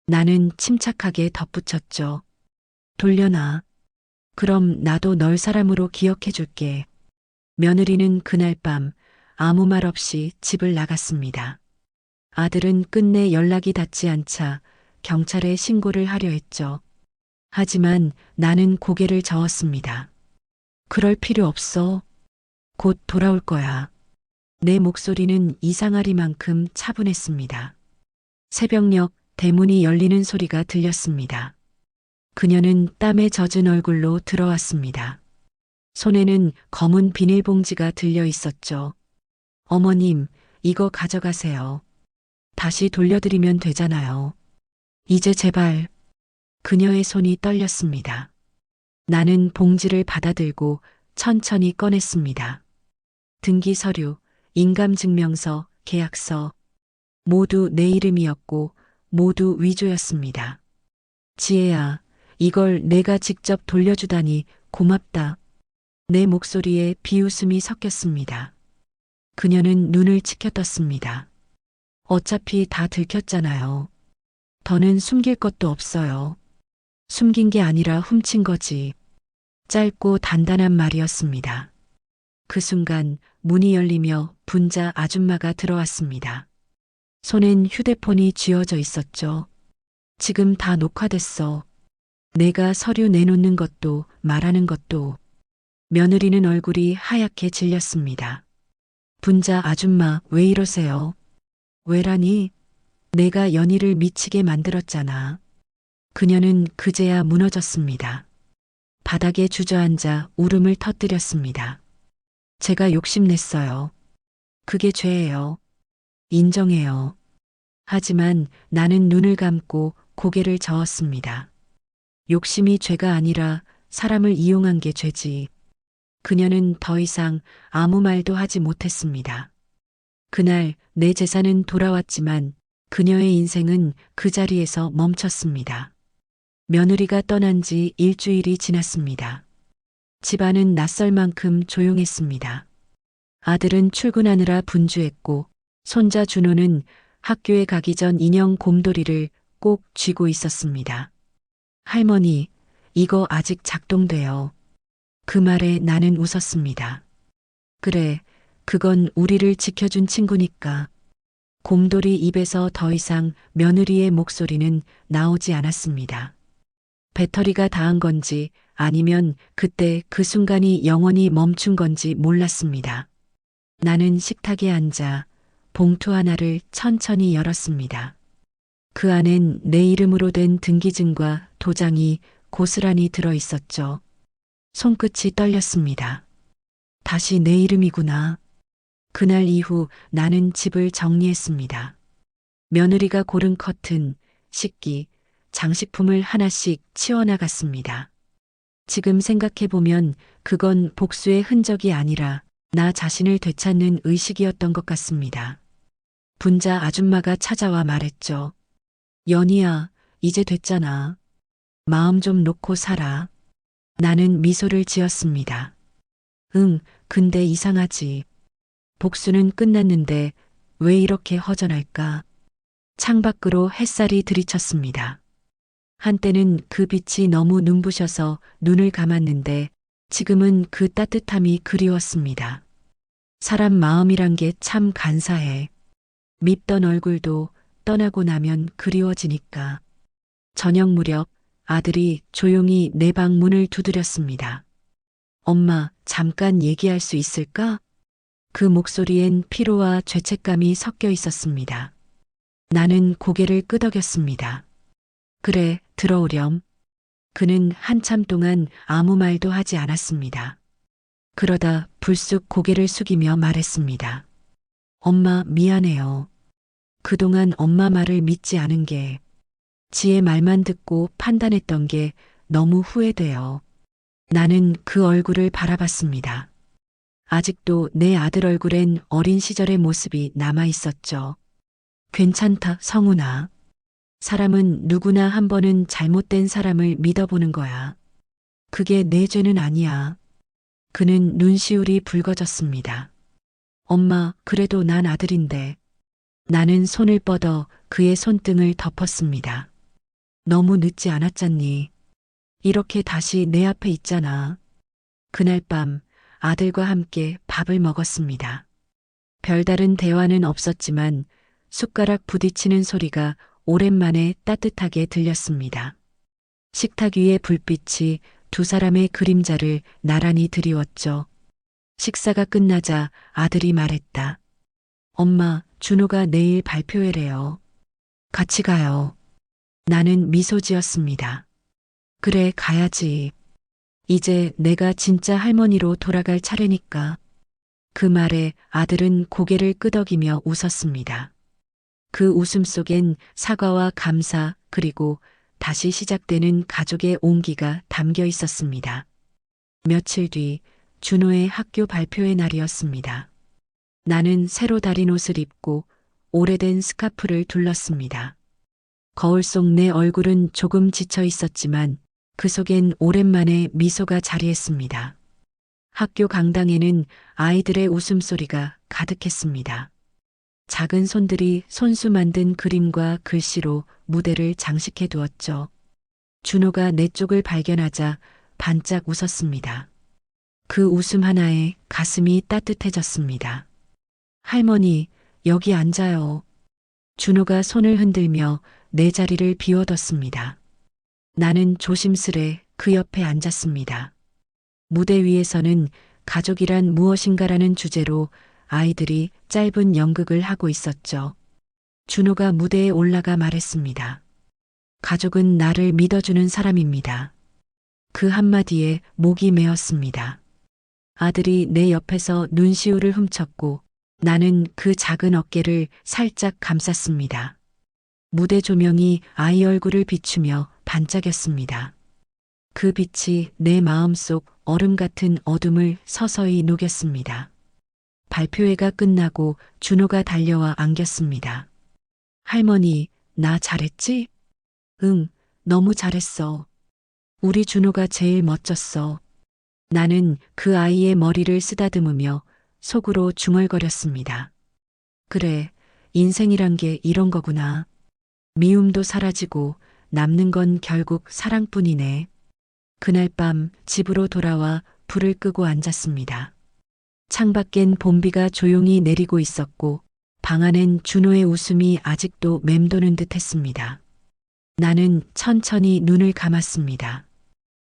나는 침착하게 덧붙였죠. 돌려놔. 그럼 나도 널 사람으로 기억해 줄게. 며느리는 그날 밤 아무 말 없이 집을 나갔습니다. 아들은 끝내 연락이 닿지 않자 경찰에 신고를 하려 했죠. 하지만 나는 고개를 저었습니다. 그럴 필요 없어. 곧 돌아올 거야. 내 목소리는 이상하리만큼 차분했습니다. 새벽녘 대문이 열리는 소리가 들렸습니다. 그녀는 땀에 젖은 얼굴로 들어왔습니다. 손에는 검은 비닐봉지가 들려 있었죠. 어머님, 이거 가져가세요. 다시 돌려드리면 되잖아요. 이제 제발. 그녀의 손이 떨렸습니다. 나는 봉지를 받아들고 천천히 꺼냈습니다. 등기 서류, 인감증명서, 계약서, 모두 내 이름이었고 모두 위조였습니다. 지혜야, 이걸 내가 직접 돌려주다니 고맙다. 내 목소리에 비웃음이 섞였습니다. 그녀는 눈을 치켜떴습니다. 어차피 다 들켰잖아요. 더는 숨길 것도 없어요. 숨긴 게 아니라 훔친 거지. 짧고 단단한 말이었습니다. 그 순간 문이 열리며 분자 아줌마가 들어왔습니다. 손엔 휴대폰이 쥐어져 있었죠. 지금 다 녹화됐어. 내가 서류 내놓는 것도 말하는 것도. 며느리는 얼굴이 하얗게 질렸습니다. 분자 아줌마, 왜 이러세요? 왜라니? 내가 연희를 미치게 만들었잖아. 그녀는 그제야 무너졌습니다. 바닥에 주저앉아 울음을 터뜨렸습니다. 제가 욕심냈어요. 그게 죄예요. 인정해요. 하지만 나는 눈을 감고 고개를 저었습니다. 욕심이 죄가 아니라 사람을 이용한 게 죄지. 그녀는 더 이상 아무 말도 하지 못했습니다. 그날 내 재산은 돌아왔지만 그녀의 인생은 그 자리에서 멈췄습니다. 며느리가 떠난 지 일주일이 지났습니다. 집안은 낯설 만큼 조용했습니다. 아들은 출근하느라 분주했고 손자 준호는 학교에 가기 전 인형 곰돌이를 꼭 쥐고 있었습니다. 할머니, 이거 아직 작동돼요. 그 말에 나는 웃었습니다. 그래, 그건 우리를 지켜준 친구니까. 곰돌이 입에서 더 이상 며느리의 목소리는 나오지 않았습니다. 배터리가 닿은 건지 아니면 그때 그 순간이 영원히 멈춘 건지 몰랐습니다. 나는 식탁에 앉아 봉투 하나를 천천히 열었습니다. 그 안엔 내 이름으로 된 등기증과 도장이 고스란히 들어 있었죠. 손끝이 떨렸습니다. 다시 내 이름이구나. 그날 이후 나는 집을 정리했습니다. 며느리가 고른 커튼, 식기, 장식품을 하나씩 치워나갔습니다. 지금 생각해보면 그건 복수의 흔적이 아니라 나 자신을 되찾는 의식이었던 것 같습니다. 분자 아줌마가 찾아와 말했죠. 연희야, 이제 됐잖아. 마음 좀 놓고 살아. 나는 미소를 지었습니다. 응, 근데 이상하지. 복수는 끝났는데 왜 이렇게 허전할까? 창밖으로 햇살이 들이쳤습니다. 한때는 그 빛이 너무 눈부셔서 눈을 감았는데 지금은 그 따뜻함이 그리웠습니다. 사람 마음이란 게 참 간사해. 밉던 얼굴도 떠나고 나면 그리워지니까. 저녁 무렵 아들이 조용히 내 방 문을 두드렸습니다. 엄마, 잠깐 얘기할 수 있을까? 그 목소리엔 피로와 죄책감이 섞여 있었습니다. 나는 고개를 끄덕였습니다. 그래, 들어오렴. 그는 한참 동안 아무 말도 하지 않았습니다. 그러다 불쑥 고개를 숙이며 말했습니다. 엄마, 미안해요. 그동안 엄마 말을 믿지 않은 게, 지의 말만 듣고 판단했던 게 너무 후회돼요. 나는 그 얼굴을 바라봤습니다. 아직도 내 아들 얼굴엔 어린 시절의 모습이 남아 있었죠. 괜찮다, 성훈아. 사람은 누구나 한 번은 잘못된 사람을 믿어보는 거야. 그게 내 죄는 아니야. 그는 눈시울이 붉어졌습니다. 엄마, 그래도 난 아들인데. 나는 손을 뻗어 그의 손등을 덮었습니다. 너무 늦지 않았잖니. 이렇게 다시 내 앞에 있잖아. 그날 밤 아들과 함께 밥을 먹었습니다. 별다른 대화는 없었지만 숟가락 부딪히는 소리가 오랜만에 따뜻하게 들렸습니다. 식탁 위의 불빛이 두 사람의 그림자를 나란히 드리웠죠. 식사가 끝나자 아들이 말했다. 엄마, 준호가 내일 발표회래요. 같이 가요. 나는 미소 지었습니다. 그래, 가야지. 이제 내가 진짜 할머니로 돌아갈 차례니까. 그 말에 아들은 고개를 끄덕이며 웃었습니다. 그 웃음 속엔 사과와 감사 그리고 다시 시작되는 가족의 온기가 담겨 있었습니다. 며칠 뒤 준호의 학교 발표회 날이었습니다. 나는 새로 다린 옷을 입고 오래된 스카프를 둘렀습니다. 거울 속 내 얼굴은 조금 지쳐 있었지만 그 속엔 오랜만에 미소가 자리했습니다. 학교 강당에는 아이들의 웃음소리가 가득했습니다. 작은 손들이 손수 만든 그림과 글씨로 무대를 장식해 두었죠. 준호가 내 쪽을 발견하자 반짝 웃었습니다. 그 웃음 하나에 가슴이 따뜻해졌습니다. 할머니, 여기 앉아요. 준호가 손을 흔들며 내 자리를 비워뒀습니다. 나는 조심스레 그 옆에 앉았습니다. 무대 위에서는 가족이란 무엇인가라는 주제로 아이들이 짧은 연극을 하고 있었죠. 준호가 무대에 올라가 말했습니다. 가족은 나를 믿어주는 사람입니다. 그 한마디에 목이 메었습니다. 아들이 내 옆에서 눈시울을 훔쳤고 나는 그 작은 어깨를 살짝 감쌌습니다. 무대 조명이 아이 얼굴을 비추며 반짝였습니다. 그 빛이 내 마음속 얼음 같은 어둠을 서서히 녹였습니다. 발표회가 끝나고 준호가 달려와 안겼습니다. 할머니, 나 잘했지? 응, 너무 잘했어. 우리 준호가 제일 멋졌어. 나는 그 아이의 머리를 쓰다듬으며 속으로 중얼거렸습니다. 그래, 인생이란 게 이런 거구나. 미움도 사라지고 남는 건 결국 사랑뿐이네. 그날 밤 집으로 돌아와 불을 끄고 앉았습니다. 창밖엔 봄비가 조용히 내리고 있었고 방 안엔 준호의 웃음이 아직도 맴도는 듯 했습니다. 나는 천천히 눈을 감았습니다.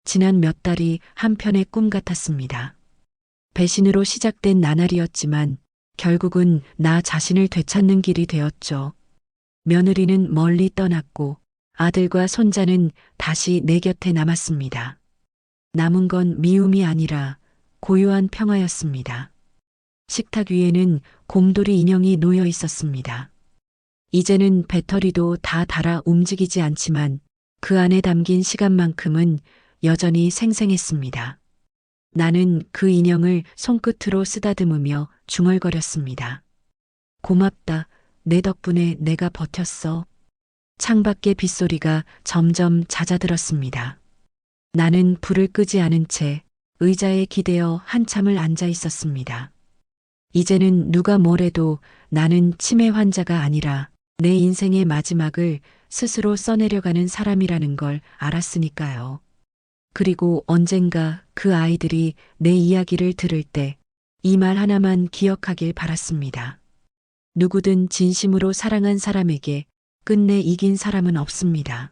지난 몇 달이 한편의 꿈 같았습니다. 배신으로 시작된 나날이었지만 결국은 나 자신을 되찾는 길이 되었죠. 며느리는 멀리 떠났고 아들과 손자는 다시 내 곁에 남았습니다. 남은 건 미움이 아니라 고요한 평화였습니다. 식탁 위에는 곰돌이 인형이 놓여 있었습니다. 이제는 배터리도 다 닳아 움직이지 않지만 그 안에 담긴 시간만큼은 여전히 생생했습니다. 나는 그 인형을 손끝으로 쓰다듬으며 중얼거렸습니다. 고맙다. 내 덕분에 내가 버텼어. 창밖의 빗소리가 점점 잦아들었습니다. 나는 불을 끄지 않은 채 의자에 기대어 한참을 앉아 있었습니다. 이제는 누가 뭐래도 나는 치매 환자가 아니라 내 인생의 마지막을 스스로 써내려가는 사람이라는 걸 알았으니까요. 그리고 언젠가 그 아이들이 내 이야기를 들을 때 이 말 하나만 기억하길 바랐습니다. 누구든 진심으로 사랑한 사람에게 끝내 이긴 사람은 없습니다.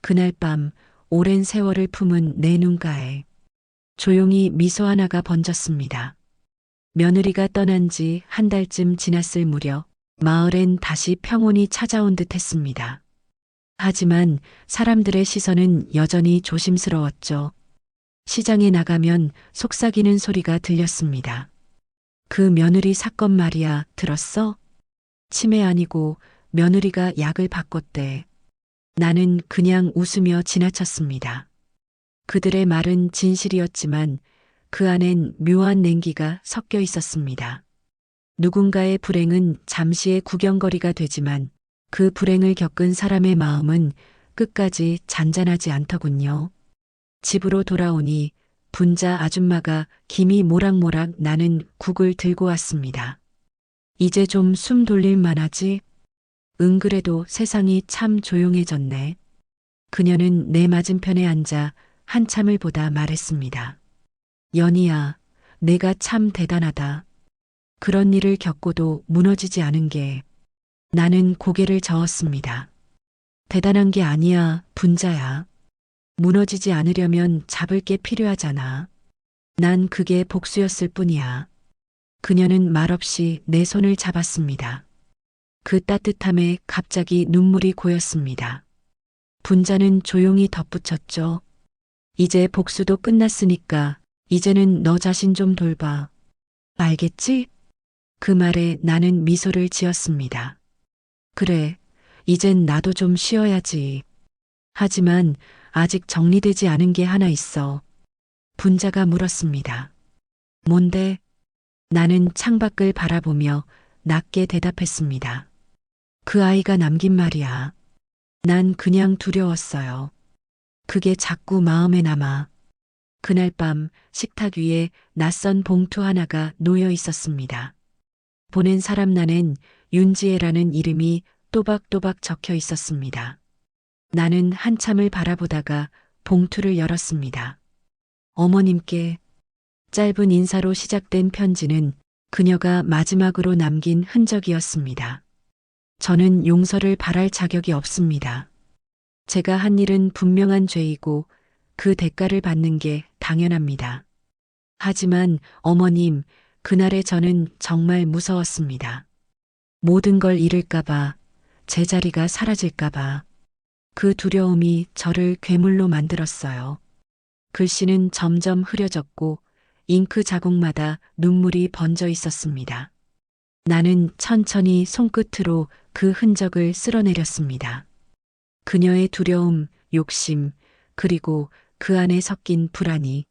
그날 밤 오랜 세월을 품은 내 눈가에 조용히 미소 하나가 번졌습니다. 며느리가 떠난 지 한 달쯤 지났을 무렵 마을엔 다시 평온이 찾아온 듯 했습니다. 하지만 사람들의 시선은 여전히 조심스러웠죠. 시장에 나가면 속삭이는 소리가 들렸습니다. 그 며느리 사건 말이야, 들었어? 치매 아니고 며느리가 약을 바꿨대. 나는 그냥 웃으며 지나쳤습니다. 그들의 말은 진실이었지만 그 안엔 묘한 냉기가 섞여 있었습니다. 누군가의 불행은 잠시의 구경거리가 되지만 그 불행을 겪은 사람의 마음은 끝까지 잔잔하지 않더군요. 집으로 돌아오니 분자 아줌마가 김이 모락모락 나는 국을 들고 왔습니다. 이제 좀 숨 돌릴 만하지? 응, 그래도 세상이 참 조용해졌네. 그녀는 내 맞은편에 앉아 한참을 보다 말했습니다. 연희야, 내가 참 대단하다. 그런 일을 겪고도 무너지지 않은 게. 나는 고개를 저었습니다. 대단한 게 아니야, 분자야. 무너지지 않으려면 잡을 게 필요하잖아. 난 그게 복수였을 뿐이야. 그녀는 말없이 내 손을 잡았습니다. 그 따뜻함에 갑자기 눈물이 고였습니다. 분자는 조용히 덧붙였죠. 이제 복수도 끝났으니까 이제는 너 자신 좀 돌봐. 알겠지? 그 말에 나는 미소를 지었습니다. 그래, 이젠 나도 좀 쉬어야지. 하지만 아직 정리되지 않은 게 하나 있어. 분자가 물었습니다. 뭔데? 나는 창밖을 바라보며 낮게 대답했습니다. 그 아이가 남긴 말이야. 난 그냥 두려웠어요. 그게 자꾸 마음에 남아. 그날 밤 식탁 위에 낯선 봉투 하나가 놓여 있었습니다. 보낸 사람란엔 윤지혜라는 이름이 또박또박 적혀 있었습니다. 나는 한참을 바라보다가 봉투를 열었습니다. 어머님께. 짧은 인사로 시작된 편지는 그녀가 마지막으로 남긴 흔적이었습니다. 저는 용서를 바랄 자격이 없습니다. 제가 한 일은 분명한 죄이고 그 대가를 받는 게 당연합니다. 하지만 어머님, 그날의 저는 정말 무서웠습니다. 모든 걸 잃을까봐, 제 자리가 사라질까봐. 그 두려움이 저를 괴물로 만들었어요. 글씨는 점점 흐려졌고 잉크 자국마다 눈물이 번져 있었습니다. 나는 천천히 손끝으로 그 흔적을 쓸어내렸습니다. 그녀의 두려움, 욕심, 그리고 그 안에 섞인 불안이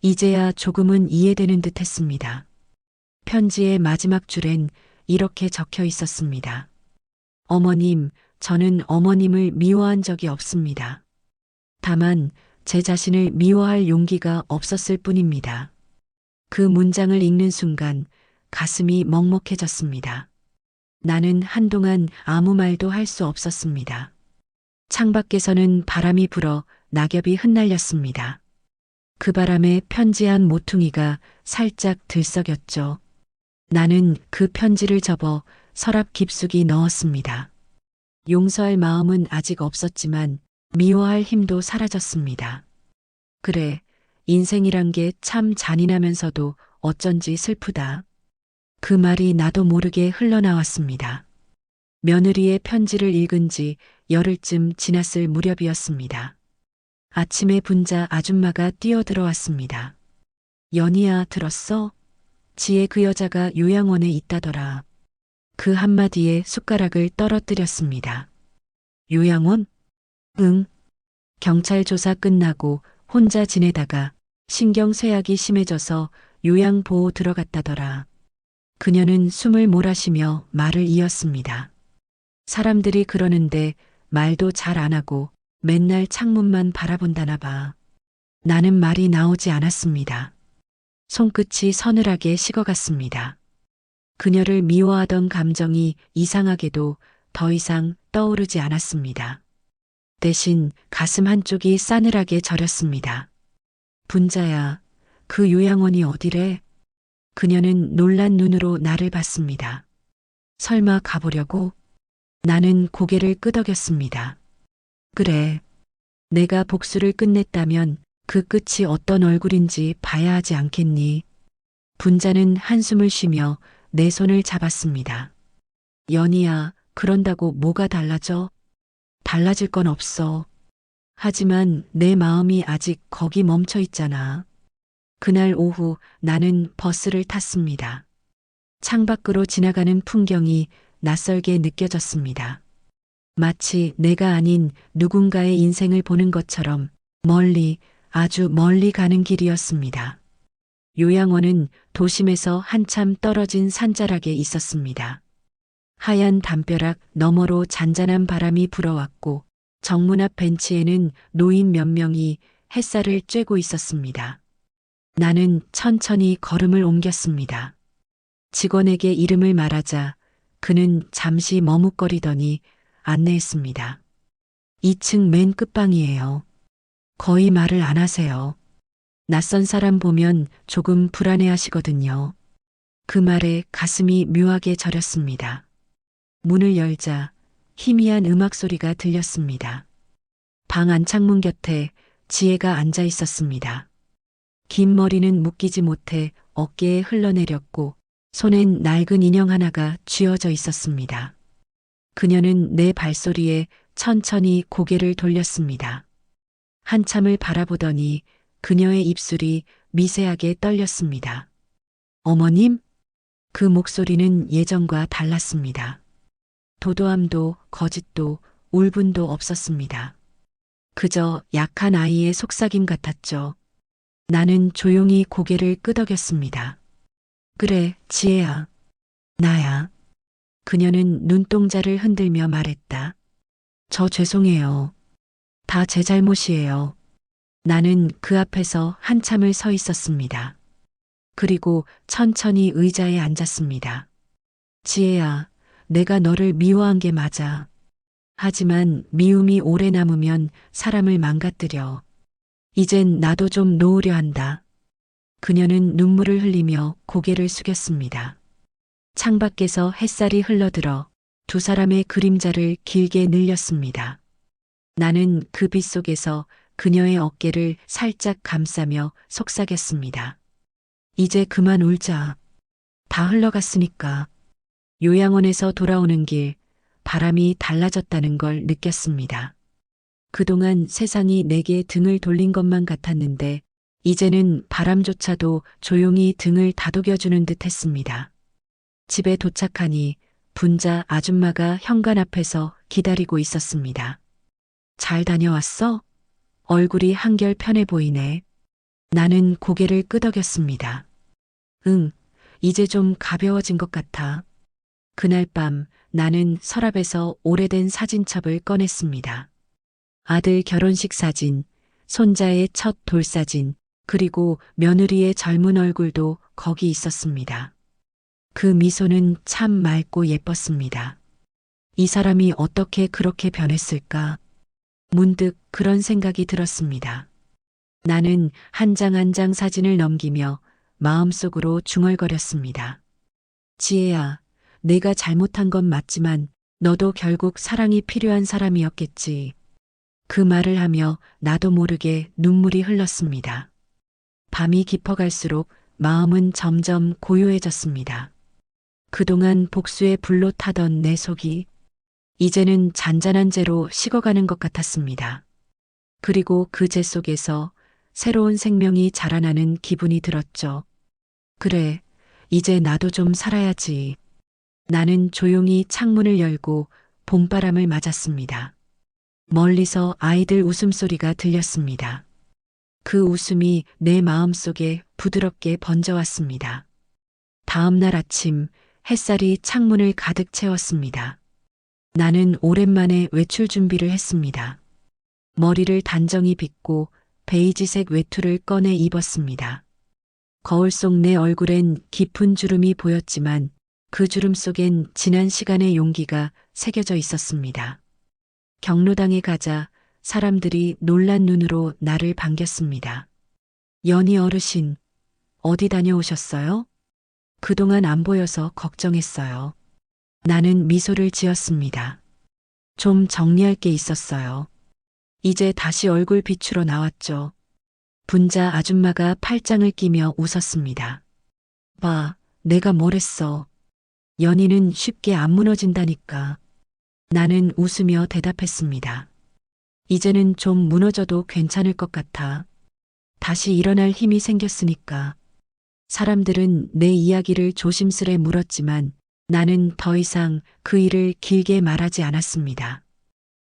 이제야 조금은 이해되는 듯 했습니다. 편지의 마지막 줄엔 이렇게 적혀 있었습니다. 어머님, 저는 어머님을 미워한 적이 없습니다. 다만 제 자신을 미워할 용기가 없었을 뿐입니다. 그 문장을 읽는 순간 가슴이 먹먹해졌습니다. 나는 한동안 아무 말도 할 수 없었습니다. 창밖에서는 바람이 불어 낙엽이 흩날렸습니다. 그 바람에 편지 한 모퉁이가 살짝 들썩였죠. 나는 그 편지를 접어 서랍 깊숙이 넣었습니다. 용서할 마음은 아직 없었지만 미워할 힘도 사라졌습니다. 그래, 인생이란 게 참 잔인하면서도 어쩐지 슬프다. 그 말이 나도 모르게 흘러나왔습니다. 며느리의 편지를 읽은 지 열흘쯤 지났을 무렵이었습니다. 아침에 분자 아줌마가 뛰어들어왔습니다. 연희야, 들었어? 지혜 그 여자가 요양원에 있다더라. 그 한마디에 숟가락을 떨어뜨렸습니다. 요양원? 응. 경찰 조사 끝나고 혼자 지내다가 신경쇠약이 심해져서 요양보호 들어갔다더라. 그녀는 숨을 몰아쉬며 말을 이었습니다. 사람들이 그러는데 말도 잘 안 하고 맨날 창문만 바라본다나 봐. 나는 말이 나오지 않았습니다. 손끝이 서늘하게 식어갔습니다. 그녀를 미워하던 감정이 이상하게도 더 이상 떠오르지 않았습니다. 대신 가슴 한쪽이 싸늘하게 저렸습니다. 분자야, 그 요양원이 어디래? 그녀는 놀란 눈으로 나를 봤습니다. 설마 가보려고? 나는 고개를 끄덕였습니다. 그래. 내가 복수를 끝냈다면 그 끝이 어떤 얼굴인지 봐야 하지 않겠니? 분자는 한숨을 쉬며 내 손을 잡았습니다. 연희야, 그런다고 뭐가 달라져? 달라질 건 없어. 하지만 내 마음이 아직 거기 멈춰 있잖아. 그날 오후 나는 버스를 탔습니다. 창밖으로 지나가는 풍경이 낯설게 느껴졌습니다. 마치 내가 아닌 누군가의 인생을 보는 것처럼 멀리, 아주 멀리 가는 길이었습니다. 요양원은 도심에서 한참 떨어진 산자락에 있었습니다. 하얀 담벼락 너머로 잔잔한 바람이 불어왔고 정문 앞 벤치에는 노인 몇 명이 햇살을 쬐고 있었습니다. 나는 천천히 걸음을 옮겼습니다. 직원에게 이름을 말하자 그는 잠시 머뭇거리더니 안내했습니다. 2층 맨 끝방이에요. 거의 말을 안 하세요. 낯선 사람 보면 조금 불안해하시거든요. 그 말에 가슴이 묘하게 저렸습니다. 문을 열자 희미한 음악 소리가 들렸습니다. 방 안창문 곁에 지혜가 앉아 있었습니다. 긴 머리는 묶이지 못해 어깨에 흘러내렸고 손엔 낡은 인형 하나가 쥐어져 있었습니다. 그녀는 내 발소리에 천천히 고개를 돌렸습니다. 한참을 바라보더니 그녀의 입술이 미세하게 떨렸습니다. 어머님? 그 목소리는 예전과 달랐습니다. 도도함도 거짓도 울분도 없었습니다. 그저 약한 아이의 속삭임 같았죠. 나는 조용히 고개를 끄덕였습니다. 그래, 지혜야. 나야. 그녀는 눈동자를 흔들며 말했다. 저 죄송해요. 다 제 잘못이에요. 나는 그 앞에서 한참을 서 있었습니다. 그리고 천천히 의자에 앉았습니다. 지혜야, 내가 너를 미워한 게 맞아. 하지만 미움이 오래 남으면 사람을 망가뜨려. 이젠 나도 좀 놓으려 한다. 그녀는 눈물을 흘리며 고개를 숙였습니다. 창밖에서 햇살이 흘러들어 두 사람의 그림자를 길게 늘렸습니다. 나는 그 빛 속에서 그녀의 어깨를 살짝 감싸며 속삭였습니다. 이제 그만 울자. 다 흘러갔으니까. 요양원에서 돌아오는 길, 바람이 달라졌다는 걸 느꼈습니다. 그동안 세상이 내게 등을 돌린 것만 같았는데, 이제는 바람조차도 조용히 등을 다독여주는 듯 했습니다. 집에 도착하니 분자 아줌마가 현관 앞에서 기다리고 있었습니다. 잘 다녀왔어? 얼굴이 한결 편해 보이네. 나는 고개를 끄덕였습니다. 응, 이제 좀 가벼워진 것 같아. 그날 밤 나는 서랍에서 오래된 사진첩을 꺼냈습니다. 아들 결혼식 사진, 손자의 첫 돌사진, 그리고 며느리의 젊은 얼굴도 거기 있었습니다. 그 미소는 참 맑고 예뻤습니다. 이 사람이 어떻게 그렇게 변했을까? 문득 그런 생각이 들었습니다. 나는 한 장 한 장 사진을 넘기며 마음속으로 중얼거렸습니다. 지혜야, 내가 잘못한 건 맞지만 너도 결국 사랑이 필요한 사람이었겠지. 그 말을 하며 나도 모르게 눈물이 흘렀습니다. 밤이 깊어갈수록 마음은 점점 고요해졌습니다. 그동안 복수의 불로 타던 내 속이 이제는 잔잔한 재로 식어가는 것 같았습니다. 그리고 그 재 속에서 새로운 생명이 자라나는 기분이 들었죠. 그래, 이제 나도 좀 살아야지. 나는 조용히 창문을 열고 봄바람을 맞았습니다. 멀리서 아이들 웃음소리가 들렸습니다. 그 웃음이 내 마음속에 부드럽게 번져왔습니다. 다음 날 아침 햇살이 창문을 가득 채웠습니다. 나는 오랜만에 외출 준비를 했습니다. 머리를 단정히 빗고 베이지색 외투를 꺼내 입었습니다. 거울 속 내 얼굴엔 깊은 주름이 보였지만 그 주름 속엔 지난 시간의 용기가 새겨져 있었습니다. 경로당에 가자 사람들이 놀란 눈으로 나를 반겼습니다. 연희 어르신, 어디 다녀오셨어요? 그동안 안 보여서 걱정했어요. 나는 미소를 지었습니다. 좀 정리할 게 있었어요. 이제 다시 얼굴 비추러 나왔죠. 분자 아줌마가 팔짱을 끼며 웃었습니다. 봐, 내가 뭘 했어. 연희는 쉽게 안 무너진다니까. 나는 웃으며 대답했습니다. 이제는 좀 무너져도 괜찮을 것 같아. 다시 일어날 힘이 생겼으니까. 사람들은 내 이야기를 조심스레 물었지만 나는 더 이상 그 일을 길게 말하지 않았습니다.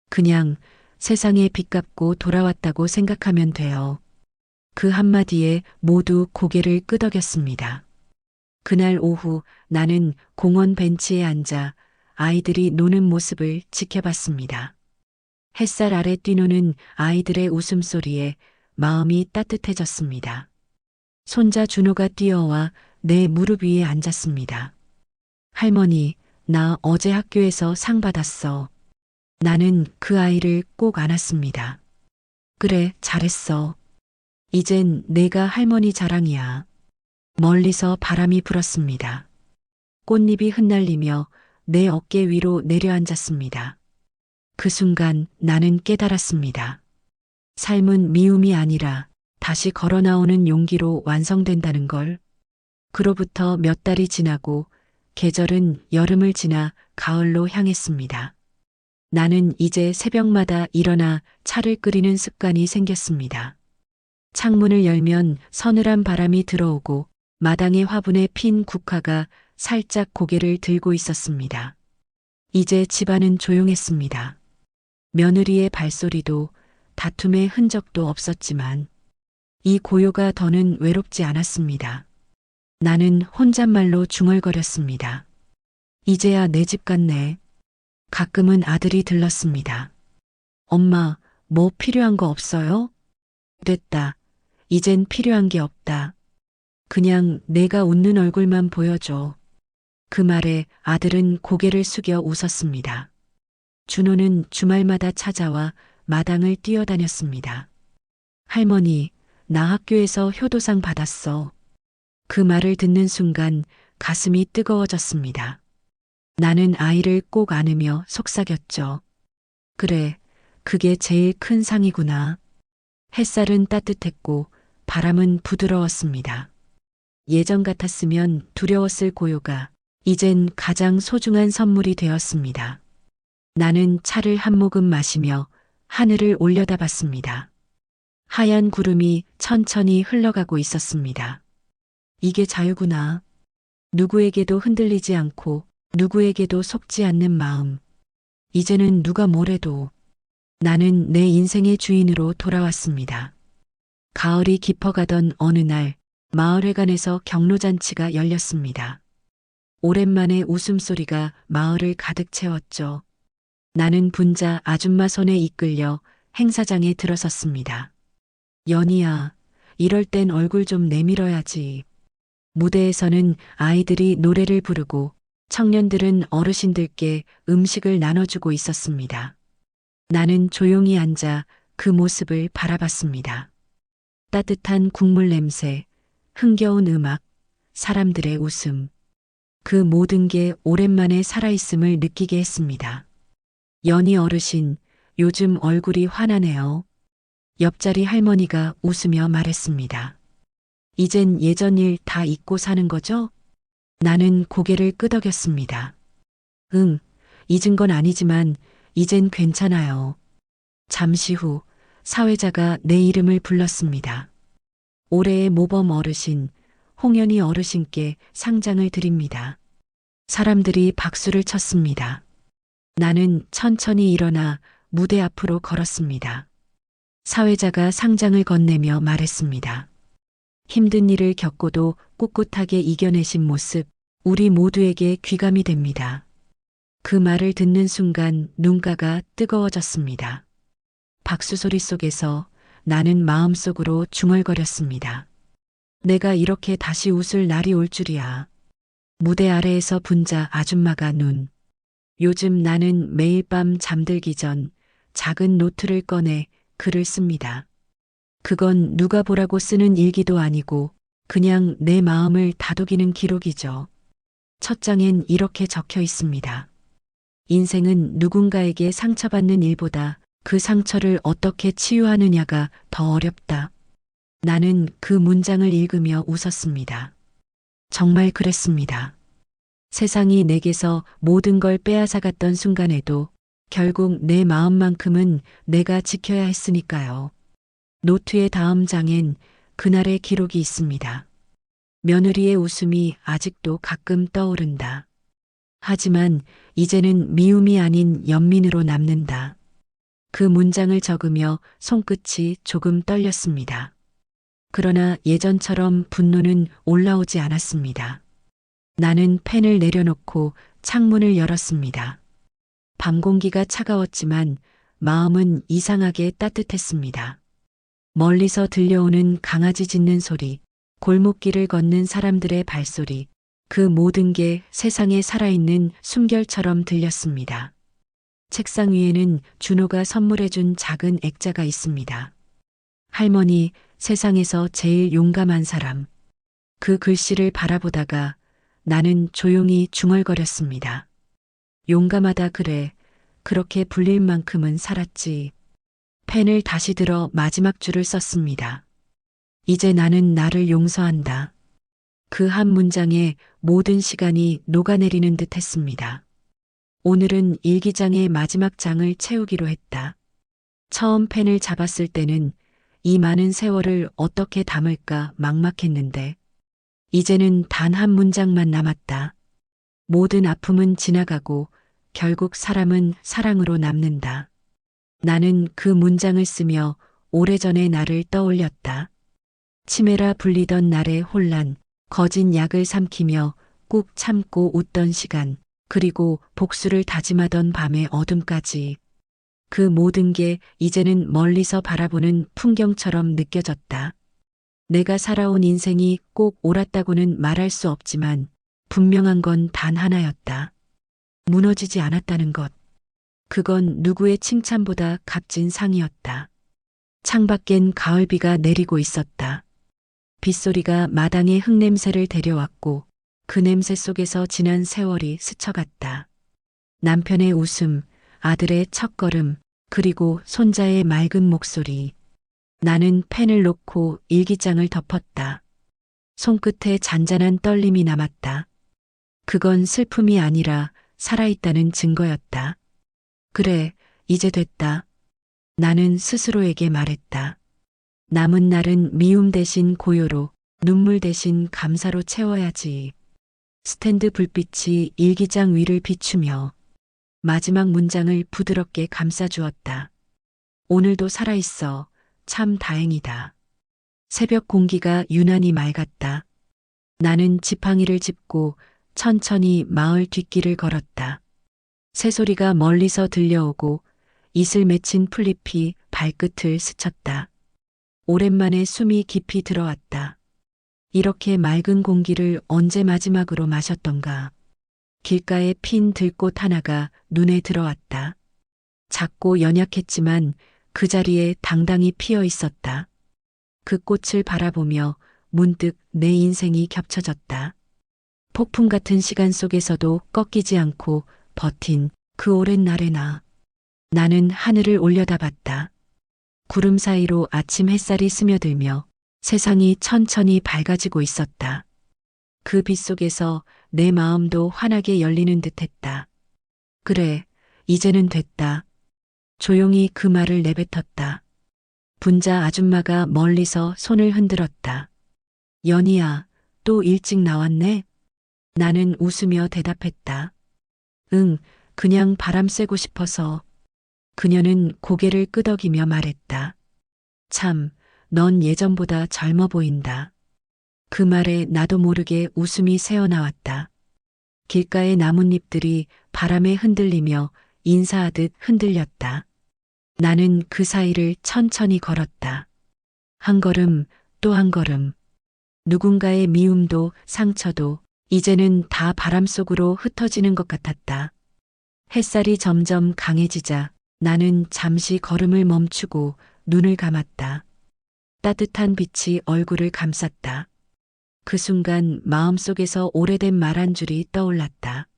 그냥 세상에 빚갚고 돌아왔다고 생각하면 돼요. 그 한마디에 모두 고개를 끄덕였습니다. 그날 오후 나는 공원 벤치에 앉아 아이들이 노는 모습을 지켜봤습니다. 햇살 아래 뛰노는 아이들의 웃음소리에 마음이 따뜻해졌습니다. 손자 준호가 뛰어와 내 무릎 위에 앉았습니다. 할머니, 나 어제 학교에서 상 받았어. 나는 그 아이를 꼭 안았습니다. 그래, 잘했어. 이젠 내가 할머니 자랑이야. 멀리서 바람이 불었습니다. 꽃잎이 흩날리며 내 어깨 위로 내려앉았습니다. 그 순간 나는 깨달았습니다. 삶은 미움이 아니라 다시 걸어 나오는 용기로 완성된다는 걸. 그로부터 몇 달이 지나고 계절은 여름을 지나 가을로 향했습니다. 나는 이제 새벽마다 일어나 차를 끓이는 습관이 생겼습니다. 창문을 열면 서늘한 바람이 들어오고 마당의 화분에 핀 국화가 살짝 고개를 들고 있었습니다. 이제 집안은 조용했습니다. 며느리의 발소리도 다툼의 흔적도 없었지만 이 고요가 더는 외롭지 않았습니다. 나는 혼잣말로 중얼거렸습니다. 이제야 내 집 같네. 가끔은 아들이 들렀습니다. 엄마, 뭐 필요한 거 없어요? 됐다. 이젠 필요한 게 없다. 그냥 내가 웃는 얼굴만 보여줘. 그 말에 아들은 고개를 숙여 웃었습니다. 준호는 주말마다 찾아와 마당을 뛰어다녔습니다. 할머니, 나 학교에서 효도상 받았어. 그 말을 듣는 순간 가슴이 뜨거워졌습니다. 나는 아이를 꼭 안으며 속삭였죠. 그래, 그게 제일 큰 상이구나. 햇살은 따뜻했고 바람은 부드러웠습니다. 예전 같았으면 두려웠을 고요가 이젠 가장 소중한 선물이 되었습니다. 나는 차를 한 모금 마시며 하늘을 올려다봤습니다. 하얀 구름이 천천히 흘러가고 있었습니다. 이게 자유구나. 누구에게도 흔들리지 않고 누구에게도 속지 않는 마음. 이제는 누가 뭐래도 나는 내 인생의 주인으로 돌아왔습니다. 가을이 깊어가던 어느 날 마을회관에서 경로잔치가 열렸습니다. 오랜만에 웃음소리가 마을을 가득 채웠죠. 나는 분자 아줌마 손에 이끌려 행사장에 들어섰습니다. 연희야, 이럴 땐 얼굴 좀 내밀어야지. 무대에서는 아이들이 노래를 부르고 청년들은 어르신들께 음식을 나눠주고 있었습니다. 나는 조용히 앉아 그 모습을 바라봤습니다. 따뜻한 국물 냄새, 흥겨운 음악, 사람들의 웃음. 그 모든 게 오랜만에 살아있음을 느끼게 했습니다. 연희 어르신, 요즘 얼굴이 환하네요. 옆자리 할머니가 웃으며 말했습니다. 이젠 예전 일 다 잊고 사는 거죠? 나는 고개를 끄덕였습니다. 응, 잊은 건 아니지만 이젠 괜찮아요. 잠시 후 사회자가 내 이름을 불렀습니다. 올해의 모범 어르신, 홍연희 어르신께 상장을 드립니다. 사람들이 박수를 쳤습니다. 나는 천천히 일어나 무대 앞으로 걸었습니다. 사회자가 상장을 건네며 말했습니다. 힘든 일을 겪고도 꿋꿋하게 이겨내신 모습, 우리 모두에게 귀감이 됩니다. 그 말을 듣는 순간 눈가가 뜨거워졌습니다. 박수 소리 속에서 나는 마음속으로 중얼거렸습니다. 내가 이렇게 다시 웃을 날이 올 줄이야. 무대 아래에서 분자 아줌마가 요즘 나는 매일 밤 잠들기 전 작은 노트를 꺼내 글을 씁니다. 그건 누가 보라고 쓰는 일기도 아니고 그냥 내 마음을 다독이는 기록이죠. 첫 장엔 이렇게 적혀 있습니다. 인생은 누군가에게 상처받는 일보다 그 상처를 어떻게 치유하느냐가 더 어렵다. 나는 그 문장을 읽으며 웃었습니다. 정말 그랬습니다. 세상이 내게서 모든 걸 빼앗아갔던 순간에도 결국 내 마음만큼은 내가 지켜야 했으니까요. 노트의 다음 장엔 그날의 기록이 있습니다. 며느리의 웃음이 아직도 가끔 떠오른다. 하지만 이제는 미움이 아닌 연민으로 남는다. 그 문장을 적으며 손끝이 조금 떨렸습니다. 그러나 예전처럼 분노는 올라오지 않았습니다. 나는 펜을 내려놓고 창문을 열었습니다. 밤 공기가 차가웠지만 마음은 이상하게 따뜻했습니다. 멀리서 들려오는 강아지 짖는 소리, 골목길을 걷는 사람들의 발소리, 그 모든 게 세상에 살아있는 숨결처럼 들렸습니다. 책상 위에는 준호가 선물해준 작은 액자가 있습니다. 할머니, 세상에서 제일 용감한 사람. 그 글씨를 바라보다가 나는 조용히 중얼거렸습니다. 용감하다 그래. 그렇게 불릴 만큼은 살았지. 펜을 다시 들어 마지막 줄을 썼습니다. 이제 나는 나를 용서한다. 그 한 문장에 모든 시간이 녹아내리는 듯 했습니다. 오늘은 일기장의 마지막 장을 채우기로 했다. 처음 펜을 잡았을 때는 이 많은 세월을 어떻게 담을까 막막했는데 이제는 단 한 문장만 남았다. 모든 아픔은 지나가고 결국 사람은 사랑으로 남는다. 나는 그 문장을 쓰며 오래전의 나를 떠올렸다. 치매라 불리던 날의 혼란, 거진 약을 삼키며 꾹 참고 웃던 시간, 그리고 복수를 다짐하던 밤의 어둠까지. 그 모든 게 이제는 멀리서 바라보는 풍경처럼 느껴졌다. 내가 살아온 인생이 꼭 옳았다고는 말할 수 없지만 분명한 건 단 하나였다. 무너지지 않았다는 것. 그건 누구의 칭찬보다 값진 상이었다. 창밖엔 가을비가 내리고 있었다. 빗소리가 마당의 흙냄새를 데려왔고 그 냄새 속에서 지난 세월이 스쳐갔다. 남편의 웃음, 아들의 첫걸음, 그리고 손자의 맑은 목소리. 나는 펜을 놓고 일기장을 덮었다. 손끝에 잔잔한 떨림이 남았다. 그건 슬픔이 아니라 살아있다는 증거였다. 그래, 이제 됐다. 나는 스스로에게 말했다. 남은 날은 미움 대신 고요로, 눈물 대신 감사로 채워야지. 스탠드 불빛이 일기장 위를 비추며 마지막 문장을 부드럽게 감싸주었다. 오늘도 살아있어. 참 다행이다. 새벽 공기가 유난히 맑았다. 나는 지팡이를 짚고 천천히 마을 뒷길을 걸었다. 새소리가 멀리서 들려오고 이슬 맺힌 풀잎이 발끝을 스쳤다. 오랜만에 숨이 깊이 들어왔다. 이렇게 맑은 공기를 언제 마지막으로 마셨던가. 길가에 핀 들꽃 하나가 눈에 들어왔다. 작고 연약했지만 그 자리에 당당히 피어 있었다. 그 꽃을 바라보며 문득 내 인생이 겹쳐졌다. 폭풍 같은 시간 속에서도 꺾이지 않고 버틴 그 오랜 날의 나. 나는 하늘을 올려다봤다. 구름 사이로 아침 햇살이 스며들며 세상이 천천히 밝아지고 있었다. 그 빛 속에서 내 마음도 환하게 열리는 듯했다. 그래, 이제는 됐다. 조용히 그 말을 내뱉었다. 분자 아줌마가 멀리서 손을 흔들었다. 연희야, 또 일찍 나왔네? 나는 웃으며 대답했다. 응, 그냥 바람 쐬고 싶어서. 그녀는 고개를 끄덕이며 말했다. 참, 넌 예전보다 젊어 보인다. 그 말에 나도 모르게 웃음이 새어나왔다. 길가의 나뭇잎들이 바람에 흔들리며 인사하듯 흔들렸다. 나는 그 사이를 천천히 걸었다. 한 걸음, 또 한 걸음. 누군가의 미움도 상처도 이제는 다 바람 속으로 흩어지는 것 같았다. 햇살이 점점 강해지자 나는 잠시 걸음을 멈추고 눈을 감았다. 따뜻한 빛이 얼굴을 감쌌다. 그 순간 마음속에서 오래된 말 한 줄이 떠올랐다.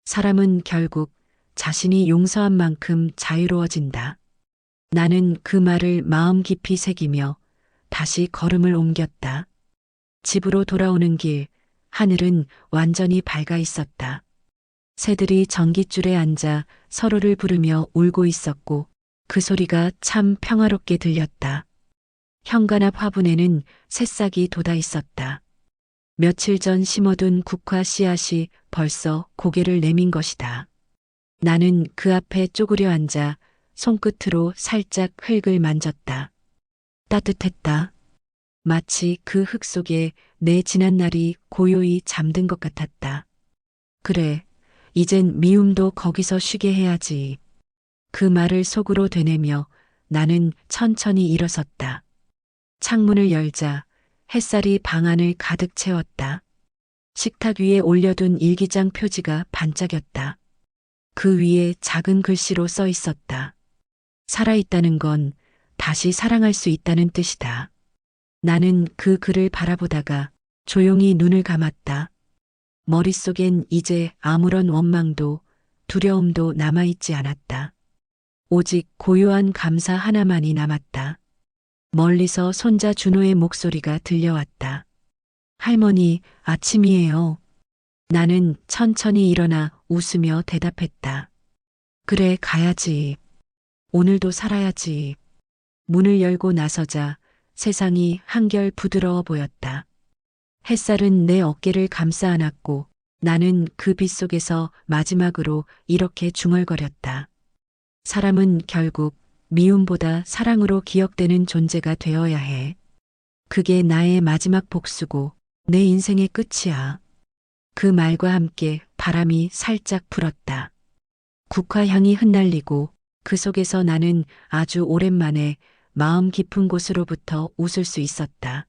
사람은 결국 자신이 용서한 만큼 자유로워진다. 나는 그 말을 마음 깊이 새기며 다시 걸음을 옮겼다. 집으로 돌아오는 길, 하늘은 완전히 밝아 있었다. 새들이 전깃줄에 앉아 서로를 부르며 울고 있었고 그 소리가 참 평화롭게 들렸다. 현관 앞 화분에는 새싹이 돋아 있었다. 며칠 전 심어둔 국화 씨앗이 벌써 고개를 내민 것이다. 나는 그 앞에 쪼그려 앉아 손끝으로 살짝 흙을 만졌다. 따뜻했다. 마치 그 흙 속에 내 지난 날이 고요히 잠든 것 같았다. 그래, 이젠 미움도 거기서 쉬게 해야지. 그 말을 속으로 되뇌며 나는 천천히 일어섰다. 창문을 열자 햇살이 방 안을 가득 채웠다. 식탁 위에 올려둔 일기장 표지가 반짝였다. 그 위에 작은 글씨로 써 있었다. 살아있다는 건 다시 사랑할 수 있다는 뜻이다. 나는 그 글을 바라보다가 조용히 눈을 감았다. 머릿속엔 이제 아무런 원망도 두려움도 남아있지 않았다. 오직 고요한 감사 하나만이 남았다. 멀리서 손자 준호의 목소리가 들려왔다. 할머니, 아침이에요. 나는 천천히 일어나 웃으며 대답했다. 그래, 가야지. 오늘도 살아야지. 문을 열고 나서자 세상이 한결 부드러워 보였다. 햇살은 내 어깨를 감싸 안았고 나는 그 빛 속에서 마지막으로 이렇게 중얼거렸다. 사람은 결국 미움보다 사랑으로 기억되는 존재가 되어야 해. 그게 나의 마지막 복수고 내 인생의 끝이야. 그 말과 함께 바람이 살짝 불었다. 국화향이 흩날리고 그 속에서 나는 아주 오랜만에 마음 깊은 곳으로부터 웃을 수 있었다.